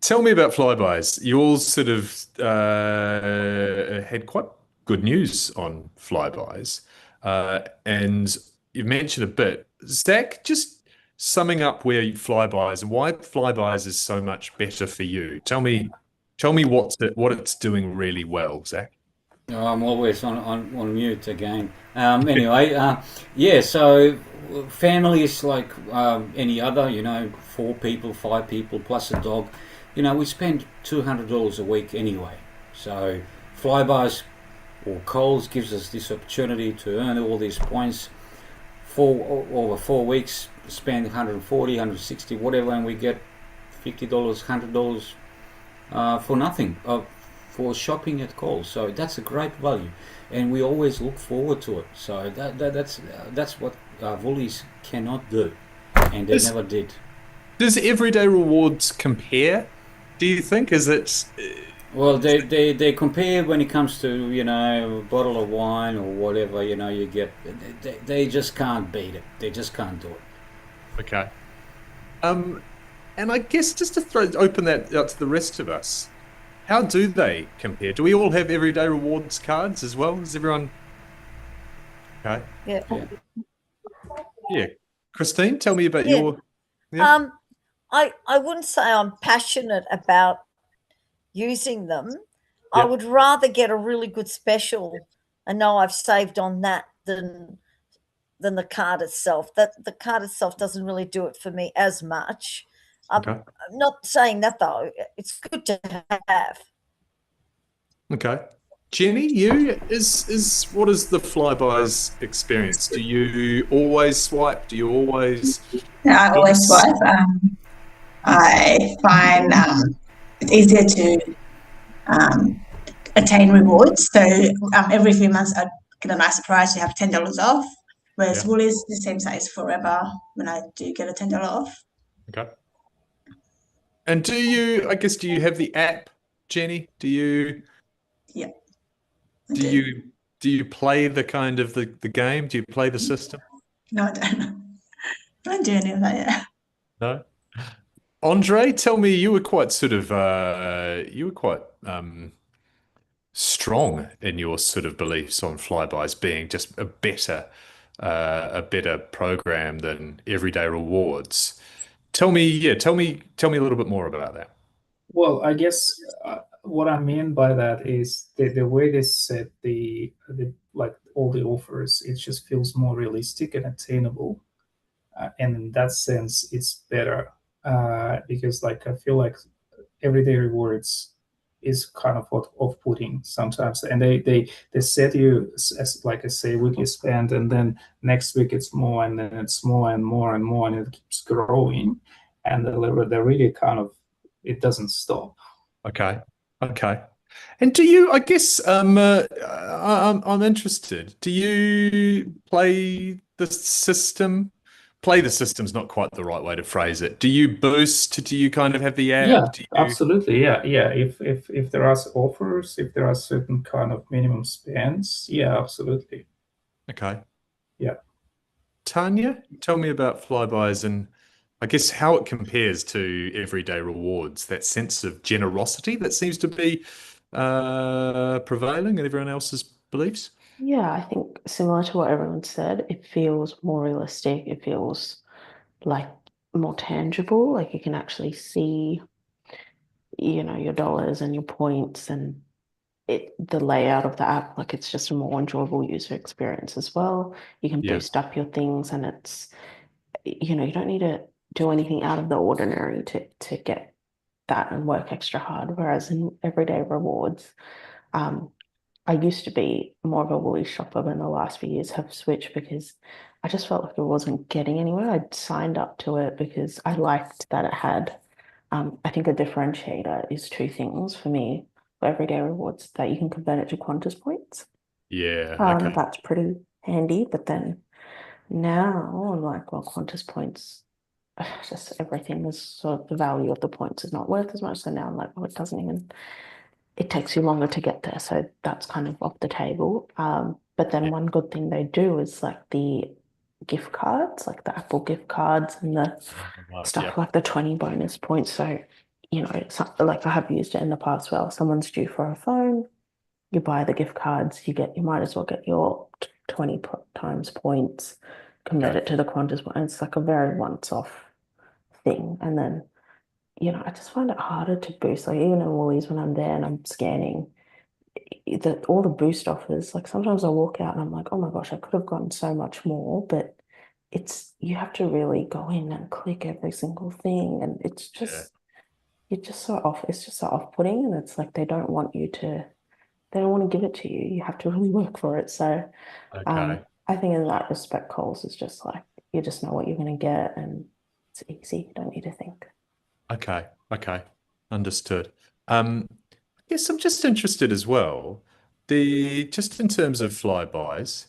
A: Tell me about flybys. You all sort of had quite good news on flybys, and you've mentioned a bit. Zach, just summing up where flybys and why flybys is so much better for you. Tell me what it's doing really well, Zach.
B: Oh, I'm always on mute again. Anyway, yeah, so families like any other, 4 people, 5 people, plus a dog, we spend $200 a week anyway. So Flybys or Coles gives us this opportunity to earn all these points for over 4 weeks, spend 140, 160, whatever, and we get $50, $100 for nothing. For shopping at Coles, so that's a great value, and we always look forward to it. So that's what Woolies cannot do, and they never did.
A: Does Everyday Rewards compare? Do you think? Is it?
B: Well, they compare when it comes to a bottle of wine or whatever you get. They just can't beat it. They just can't do it.
A: Okay. And I guess just to open that out to the rest of us. How do they compare? Do we all have Everyday Rewards cards as well? Is everyone? Okay.
E: Yeah.
B: Yeah.
A: Yeah. Christine, tell me about your Yeah.
E: I wouldn't say I'm passionate about using them. I
A: Yeah.
E: would rather get a really good special and know I've saved on that than the card itself. That the card itself doesn't really do it for me as much.
A: Okay.
E: I'm not saying that though. It's good to have.
A: Okay. Jenny, what is the Flybuys experience? Do you always swipe? Do you always
G: I always
A: boost?
G: swipe. I find it's easier to attain rewards. So every few months I get a nice surprise to have $10 off. Whereas
A: Yeah.
G: Woolies the same size forever when I do get a $10 off.
A: Okay. And I guess, do you have the app, Jenny?
G: Yeah, I
A: Do
G: do.
A: you do you play the kind of the game? Do you play the system?
G: No, I don't. I don't do any of that yet.
A: No. Andre, tell me, you were quite strong in your sort of beliefs on Flybuys being just a better program than everyday rewards. Tell me a little bit more about that.
H: Well, I guess what I mean by that is the way they set the like all the offers, it just feels more realistic and attainable. And in that sense, it's better because like I feel like everyday rewards is kind of off-putting sometimes, and they set you as like I say weekly spend, and then next week it's more, and then it's more and more and more, and it keeps growing, and they're really kind of it doesn't stop.
A: Okay. Okay. And I guess, I'm interested. Do you play the system? Play the system's not quite the right way to phrase it. Do you boost? Do you kind of have the
H: Yeah,
A: app? Do you?
H: absolutely. Yeah. If there are offers, if there are certain kind of minimum spends, yeah, absolutely.
A: Okay.
H: Yeah.
A: Tanya, tell me about Flybuys and I guess how it compares to everyday rewards, that sense of generosity that seems to be prevailing in everyone else's beliefs.
C: Yeah, I think similar to what everyone said, it feels more realistic. It feels like more tangible. Like you can actually see, your dollars and your points and the layout of the app. Like it's just a more enjoyable user experience as well. You can
A: Yeah.
C: boost up your things and you don't need to do anything out of the ordinary to get that and work extra hard. Whereas in everyday rewards, um, I used to be more of a Woolies shopper, but in the last few years have switched because I just felt like it wasn't getting anywhere. I'd signed up to it because I liked that it had, I think a differentiator is two things for me for everyday rewards that you can convert it to Qantas points.
A: Yeah. Okay.
C: That's pretty handy, but then now I'm like, well, Qantas points, just everything is sort of the value of the points is not worth as much. So now I'm like, well, it takes you longer to get there. So that's kind of off the table. But then
A: Yeah.
C: one good thing they do is like the gift cards, like the Apple gift cards and the
A: Right.
C: stuff
A: Yeah.
C: like the 20 bonus points. So, like I have used it in the past where someone's due for a phone, you buy the gift cards, you might as well get your 20 times points, convert
A: Okay.
C: it to the Qantas one. It's like a very once-off thing. And then I just find it harder to boost. Like even in Woolies when I'm there and I'm scanning all the boost offers, like sometimes I walk out and I'm like, oh my gosh, I could have gotten so much more, but you have to really go in and click every single thing. And
A: Yeah.
C: you're just so off. It's just so off-putting. And it's like they don't want to give it to you. You have to really work for it. So
A: Okay.
C: I think in that respect, Coles is just like, you just know what you're going to get and it's easy. You don't need to think.
A: Okay. Okay. Understood. I guess I'm just interested as well. Just in terms of flybys,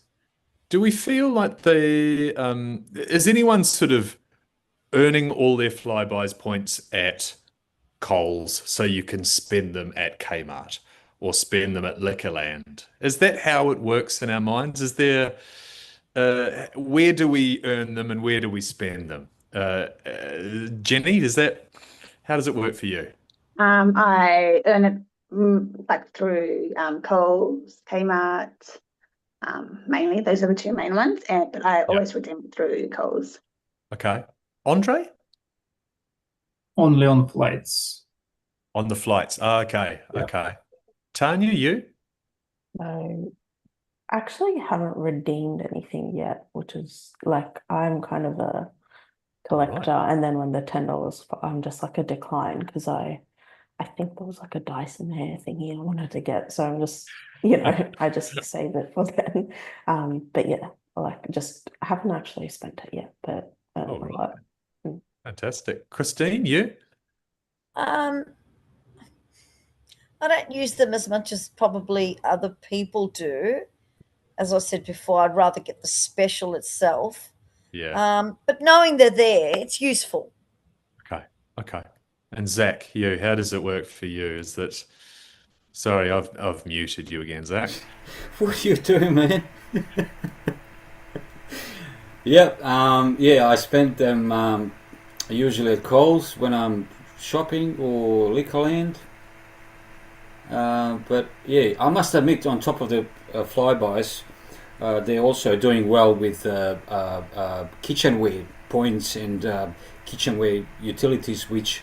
A: do we feel like is anyone sort of earning all their flybys points at Coles so you can spend them at Kmart or spend them at Liquorland? Is that how it works in our minds? Where do we earn them and where do we spend them? Jenny, how does it work for you?
G: I earn it like through Coles, Kmart, mainly. Those are the two main ones. But I
A: Yeah.
G: always redeem it through Coles.
A: Okay. Andre?
H: Only on flights.
A: On the flights. Oh, okay.
H: Yeah.
A: Okay. Tanya, you?
C: I actually haven't redeemed anything yet, which is like I'm kind of a collector, and then when the $10, I'm just like a decline because I think there was like a Dyson hair thingy I wanted to get, so I'm just I just save it for then. But yeah, like just I haven't actually spent it yet, but
A: All
C: a
A: right.
C: lot.
A: Fantastic. Christine, you?
E: Um, I don't use them as much as probably other people do. As I said before, I'd rather get the special itself.
A: Yeah.
E: But knowing they're there, it's useful.
A: Okay. Okay. And Zach, you, how does it work for you? Is that sorry, I've muted you again, Zach.
B: What are you doing, man? Yep. Yeah, I spend them usually at Coles when I'm shopping or Liquorland. But yeah, I must admit, on top of the flybys, they're also doing well with kitchenware points and kitchenware utilities, which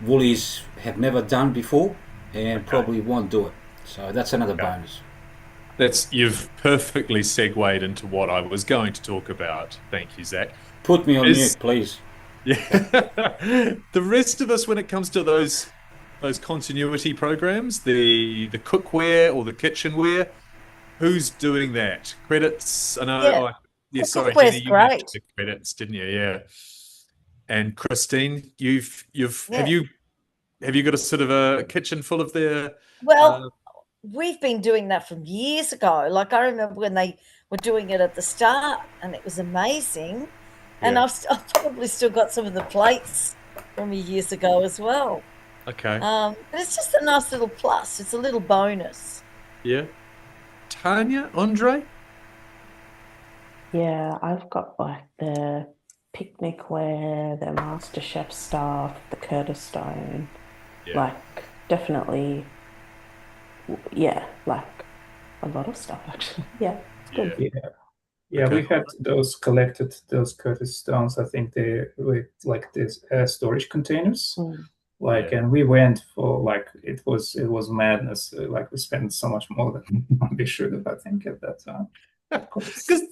B: Woolies have never done before and probably won't do it. So that's another bonus.
A: You've perfectly segued into what I was going to talk about. Thank you, Zach.
B: Put me on mute, please.
A: Yeah. The rest of us, when it comes to those continuity programs, the cookware or the kitchenware, who's doing that? Credits? I know.
E: Yeah.
A: Yeah.
E: The
A: Sorry,
E: cookware's
A: Jenny, you mentioned
E: great.
A: the credits, didn't you? Yeah. And Christine, you've
E: Yeah.
A: have you got a sort of a kitchen full of their?
E: Well, we've been doing that from years ago. Like I remember when they were doing it at the start, and it was amazing. And
A: Yeah.
E: I've probably still got some of the plates from years ago as well.
A: Okay.
E: But it's just a nice little plus. It's a little bonus.
A: Yeah. Tanya, Andre?
C: Yeah, I've got like the picnic wear, the MasterChef stuff, the Curtis Stone,
A: Yeah.
C: like definitely, yeah, like a lot of stuff actually. Yeah, it's good.
H: Yeah,
A: Okay.
H: we had those Curtis stones. I think they were like these storage containers. Like,
A: Yeah.
H: and we went for like it was madness. Like we spent so much more than we should have, I think, at that time.
A: Because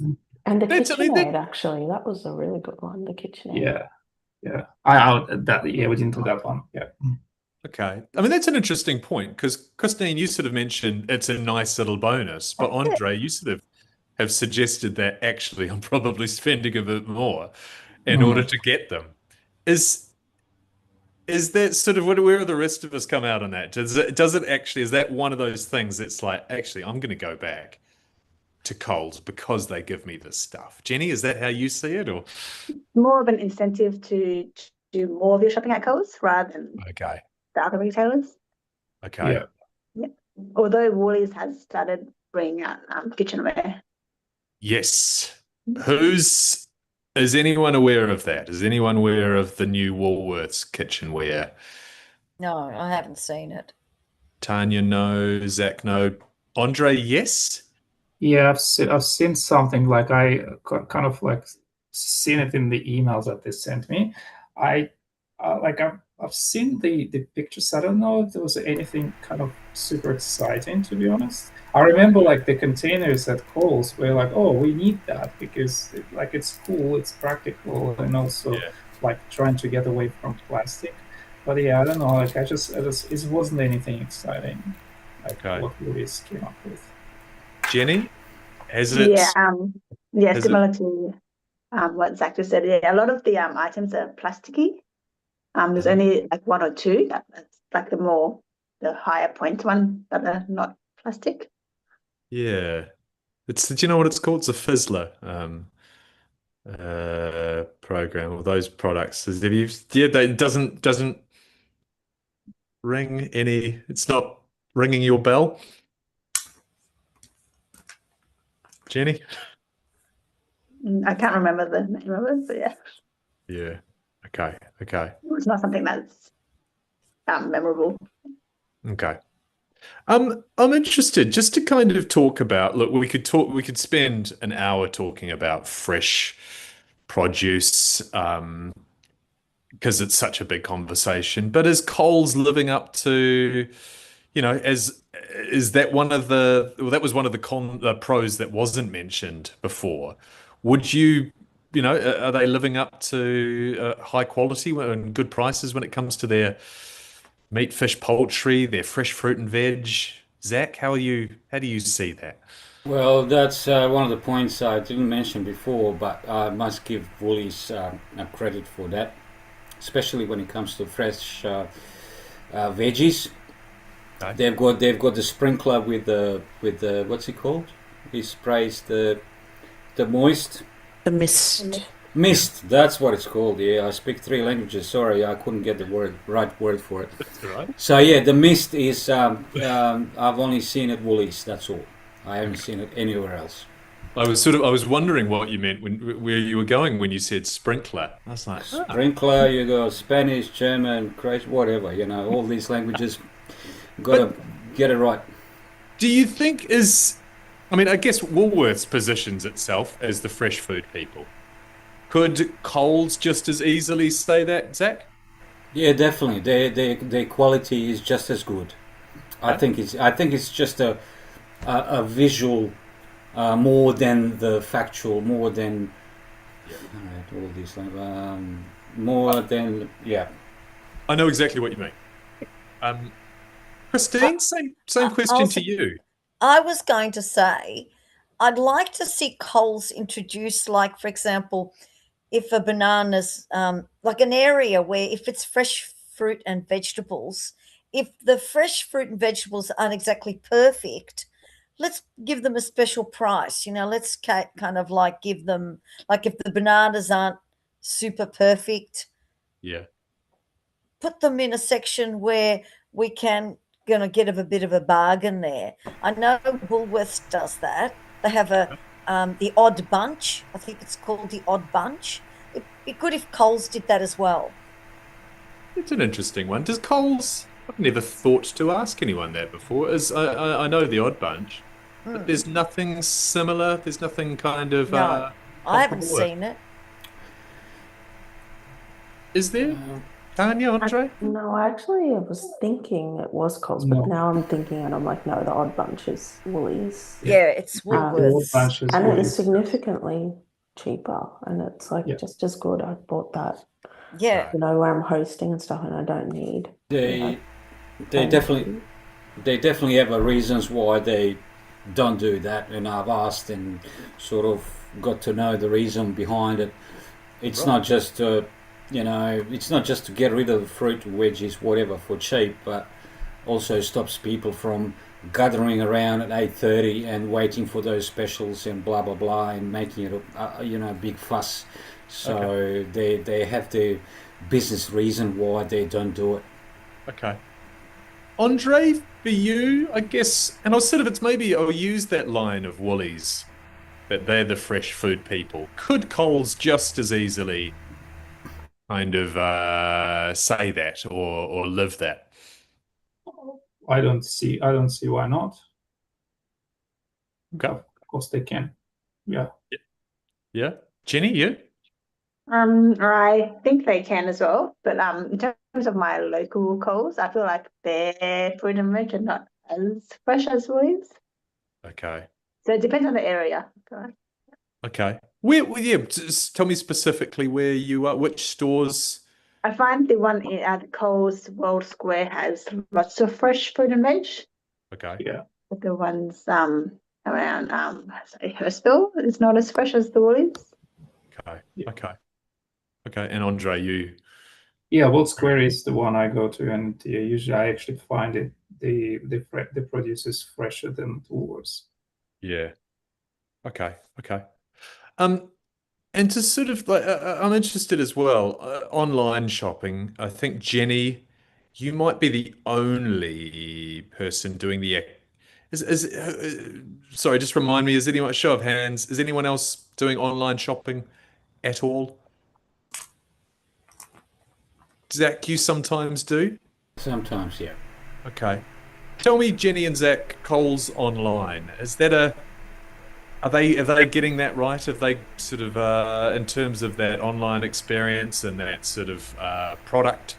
C: And the
A: that's, I mean,
C: KitchenAid actually, that was a really good one. The KitchenAid.
H: Yeah. We didn't do that one. Yeah.
A: okay. I mean, that's an interesting point because Christine, you sort of mentioned it's a nice little bonus, but Andre, you sort of have suggested that actually I'm probably spending a bit more in order to get them. Is that sort of where do the rest of us come out on that? Does it actually, is that one of those things that's like, actually, I'm going to go back to Coles because they give me this stuff? Jenny, is that how you see it, or?
I: More of an incentive to do more of your shopping at Coles rather than
A: Okay.
I: the other retailers.
A: Okay.
I: Yeah. Although Woolies has started bringing out kitchenware.
A: Yes. Is anyone aware of that? Is anyone aware of the new Woolworths kitchenware?
E: No, I haven't seen it.
A: Tanya, no. Zach, no. Andre, yes?
H: Yeah, I've seen something like I kind of like seen it in the emails that they sent me. I've seen the pictures. I don't know if there was anything kind of super exciting, to be honest. I remember like the containers at Coles were like, oh, we need that because it's cool, it's practical, and also like trying to get away from plastic. But yeah, I don't know. Like I just it wasn't anything exciting. Like what Louis came up with.
A: Jenny, has it?
I: Similar to what Zach just said. Yeah, a lot of the items are plasticky. There's only like one or two that's like the higher point one that are not plastic.
A: Yeah. Do you know what it's called? It's a Fizzler program, or those products. It doesn't ring any, it's not ringing your bell. Jenny?
I: I can't remember the name of it, but yeah.
A: Yeah. Okay.
I: It's not something that's memorable.
A: Okay. I'm interested just to kind of talk about, look, we could spend an hour talking about fresh produce, because it's such a big conversation. But is Coles living up to, as is that one of the well, that was one of the pros that wasn't mentioned before. Would you, are they living up to high quality and good prices when it comes to their meat, fish, poultry, their fresh fruit and veg? Zach, how do you see that?
B: Well, that's one of the points I didn't mention before, but I must give Woolies a credit for that, especially when it comes to fresh veggies.
A: Okay.
B: They've got the sprinkler with the what's it called? He sprays the moist
C: The mist.
B: mist. That's what it's called. Yeah, I speak three languages. Sorry, I couldn't get the right word for it.
A: That's all right.
B: So yeah, the mist is. I've only seen it Woolies. That's all. I haven't seen it anywhere else.
A: I was wondering what you meant where you were going when you said sprinkler. I was like,
B: Sprinkler, you go Spanish, German, Croatian, whatever. All these languages. Got to get it right.
A: do you think I guess Woolworths positions itself as the fresh food people. Could Coles just as easily say that, Zach?
B: Yeah, definitely. Their quality is just as good. I think it's just a visual more than the factual, more than all these more than yeah.
A: I know exactly what you mean. Christine, same question to you.
E: I was going to say, I'd like to see Coles introduce, like, for example, if a banana's like an area where if it's fresh fruit and vegetables, if the fresh fruit and vegetables aren't exactly perfect, let's give them a special price. Let's kind of like give them, like, if the bananas aren't super perfect,
A: Yeah.
E: put them in a section where we can gonna get a bit of a bargain there. I know Woolworths does that. They have the odd bunch. I think it's called the odd bunch. It'd be good if Coles did that as well.
A: It's an interesting one. Does Coles? I've never thought to ask anyone that before. I know the odd bunch, but there's nothing similar. There's nothing kind of
E: No, I haven't
A: comparable.
E: seen it.
A: Is there? Tanya, Andre?
C: No, actually, I was thinking it was Coles, but
F: No.
C: now I'm thinking and I'm like, no, the odd bunch is Woolies.
E: Yeah, it's
F: The old
E: Woolworths.
F: bunches
C: And it is
F: Woolies.
C: significantly cheaper and it's like
F: Yeah.
C: just as good. I bought that,
E: Yeah,
C: where I'm hosting and stuff and I don't need
B: They
C: paying
B: definitely have a reasons why they don't do that, and I've asked and sort of got to know the reason behind it. It's
A: Right.
B: not just it's not just to get rid of the fruit, veggies, whatever for cheap, but also stops people from gathering around at 8:30 and waiting for those specials and blah blah blah and making it a big fuss. So they have the business reason why they don't do it.
A: Okay. Andre, for you, I guess, and I'll use that line of Woolies, that they're the fresh food people. Could Coles just as easily kind of say that or live that?
H: I don't see why not.
A: Okay.
H: Of course they can. Yeah.
A: Yeah. Jenny, you?
I: I think they can as well, but in terms of my local Coles, I feel like their fruit and veg are not as fresh as Woolies.
A: Okay.
I: So it depends on the area.
A: Okay. Just tell me specifically where you are, which stores.
I: I find the one at Coles World Square has lots of fresh fruit and veg,
A: Okay.
H: Yeah.
I: but the ones around Hurstville is not as fresh as the Woolies.
A: Okay.
H: Yeah.
A: Okay. Okay. And Andre, you.
H: Yeah, World Square is the one I go to, and usually I actually find it the produce is fresher than Woolworths.
A: Yeah. Okay. Okay. And to sort of like, I'm interested as well, online shopping. I think Jenny, you might be the only person doing sorry, just remind me, show of hands, is anyone else doing online shopping at all? Zach, you sometimes do?
B: Sometimes, yeah.
A: Okay. Tell me, Jenny and Zach, Coles online, is that Are they getting that right? Have they sort of in terms of that online experience and that sort of product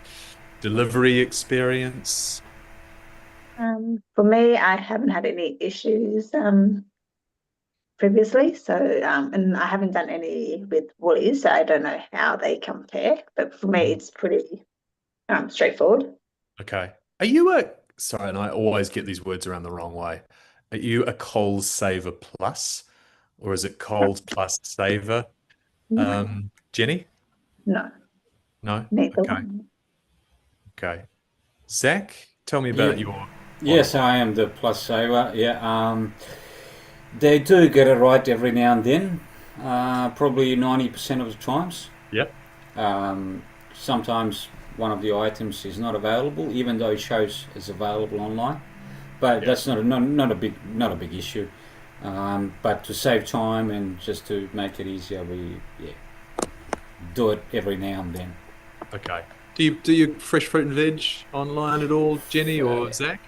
A: delivery experience?
I: For me, I haven't had any issues previously, so and I haven't done any with Woolies, so I don't know how they compare. But for me, it's pretty straightforward.
A: Okay. Sorry, and I always get these words around the wrong way. Are you a Coles Saver Plus or is it Coles Plus Saver? Jenny?
I: No,
A: No?
I: neither
A: Okay.
I: one.
A: Okay. Zach, tell me
B: Yeah.
A: about your
B: Yes, I am the plus saver. Yeah, they do get it right every now and then. Probably 90% of the times.
A: Yep.
B: Sometimes one of the items is not available, even though it shows it's available online. But that's not a big issue. But to save time and just to make it easier, we do it every now and then.
A: Okay. Do you fresh fruit and veg online at all, Jenny or Zach?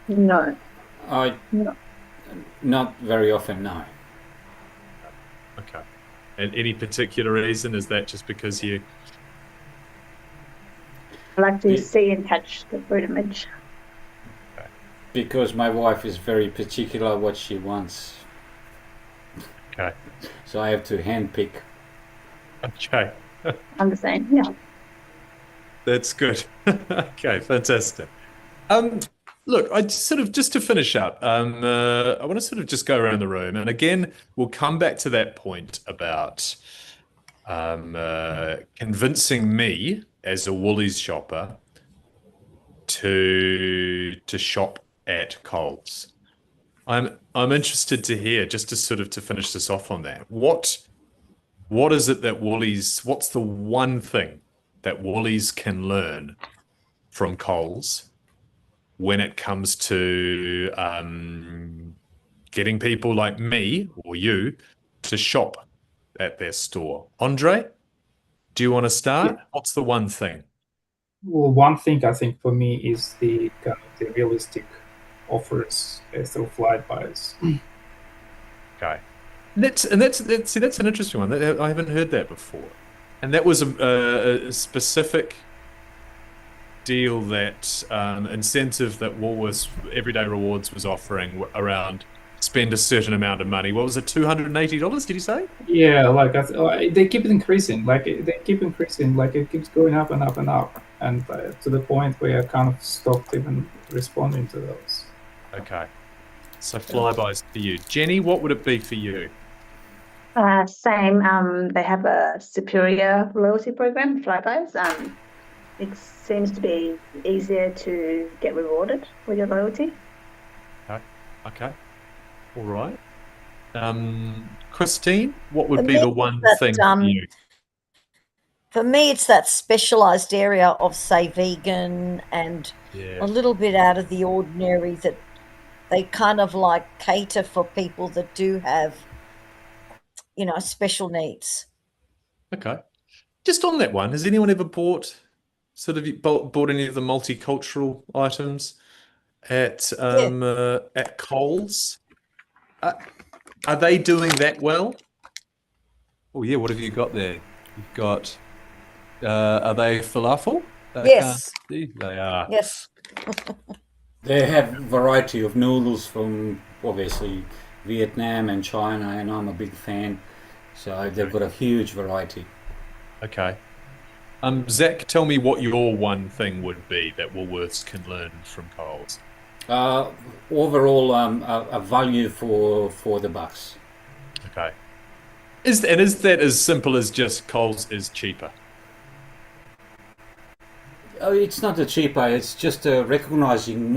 I: No,
B: I
I: no.
B: Not very often, no.
A: Okay. And any particular reason? Is that just because you
I: I like to
B: Be-
I: see and touch the fruit image.
B: Because my wife is very particular what she wants,
A: Okay.
B: so I have to handpick.
A: Okay.
I: I'm the same. Yeah.
A: That's good. Okay, fantastic. Look, I just to finish up, I want to sort of just go around the room, and again, we'll come back to that point about convincing me as a Woolies shopper to shop at Coles. I'm interested to hear, just to sort of to finish this off on that. What is it that what's the one thing that Woolies can learn from Coles when it comes to getting people like me or you to shop at their store? Andre, do you want to start? What's the one thing?
H: Well, one thing I think for me is the kind of the realistic offers through Flightbys.
A: Okay. That's an interesting one. I haven't heard that before. And that was a specific deal that incentive that Woolworths Everyday Rewards was offering around spend a certain amount of money. What was it, $280? Did you say?
H: Yeah, like they keep increasing. Like they keep increasing. Like it keeps going up and up and up, and to the point where I kind of stopped even responding to those.
A: Okay. So flybys for you. Jenny, what would it be for you?
I: Same. They have a superior loyalty program, Flybys. It seems to be easier to get rewarded for your loyalty.
A: Okay. All right. Christine, what would
E: For
A: be
E: me,
A: the one
E: that,
A: thing for you?
E: For me, it's that specialised area of, say, vegan and a little bit out of the ordinary, that they kind of like cater for people that do have, special needs.
A: Okay. Just on that one, has anyone ever bought any of the multicultural items at Coles? Are they doing that well? Oh yeah, what have you got there? You've got are they falafel?
E: Yes.
A: They are.
E: Yes.
B: They have variety of noodles from obviously Vietnam and China, and I'm a big fan. So they've got a huge variety.
A: Okay. Zach, tell me what your one thing would be that Woolworths can learn from Coles.
B: Overall, a value for the bucks.
A: Okay. Is that as simple as just Coles is cheaper?
B: It's not the cheaper. It's just recognizing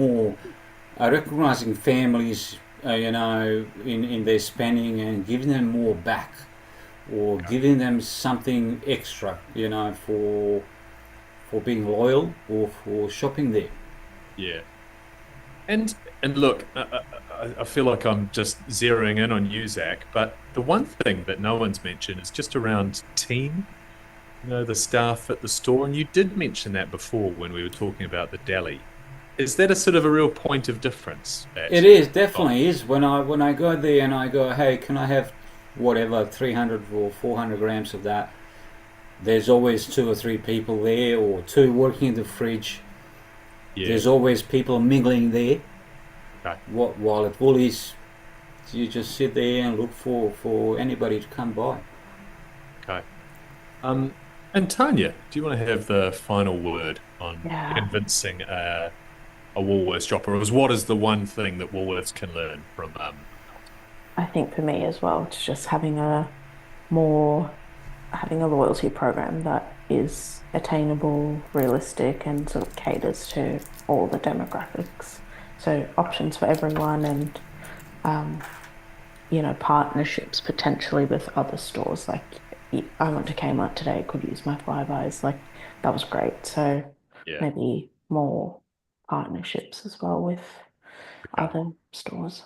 B: families, in their spending and giving them more back, or giving them something extra, for being loyal or for shopping there.
A: Yeah. And look, I feel like I'm just zeroing in on you, Zach, but the one thing that no one's mentioned is just around team, the staff at the store. And you did mention that before when we were talking about the deli. is that a sort of a real point of difference?
B: It is, definitely is. When I go there and I go, hey, can I have whatever 300 or 400 grams of that? There's always 2 or 3 people there, or 2 working in the fridge.
A: Yeah.
B: There's always people mingling there.
A: Okay.
B: While at Woolies, you just sit there and look for anybody to come by.
A: Okay. And Tanya, do you want to have the final word on
C: Yeah.
A: convincing a Woolworths shopper? Or what is the one thing that Woolworths can learn from?
C: I think for me as well, it's just having a loyalty program that is attainable, realistic, and sort of caters to all the demographics. So options for everyone, and partnerships potentially with other stores. Like I went to Kmart today, could use my Five Eyes. Like that was great. So
A: Yeah.
C: maybe more partnerships as well with other stores.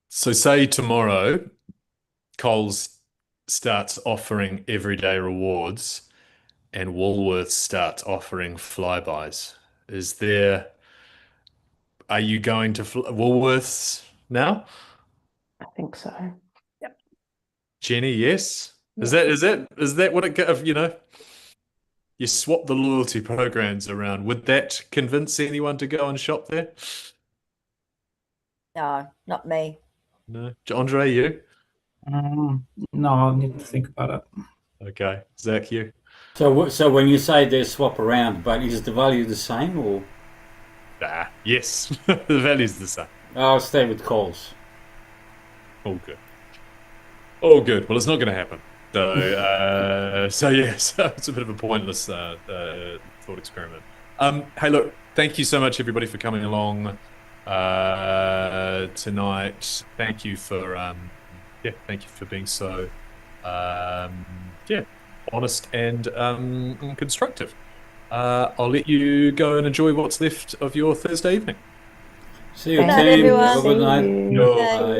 A: So say tomorrow, Coles starts offering everyday rewards and Woolworths starts offering flybys. Are you going to Woolworths now?
C: I think so.
A: Jenny, yes? Is
C: Yeah.
A: that what it, you swap the loyalty programs around. Would that convince anyone to go and shop there?
E: No, not me.
A: No. Andre, you?
F: No, I need to think about it.
A: Okay. Zach, you?
B: So when you say they swap around, but is the value the same, or?
A: Yes. The value's the same.
B: I'll stay with Coles.
A: All good. All good. Well, it's not going to happen. So yes, it's a bit of a pointless thought experiment. Hey, look, thank you so much, everybody, for coming along tonight. Thank you for being so honest and constructive. I'll let you go and enjoy what's left of your Thursday evening.
B: See you,
E: Good night,
B: team.
E: everyone.
B: Have a good night.
C: See you.
A: No.
E: Okay.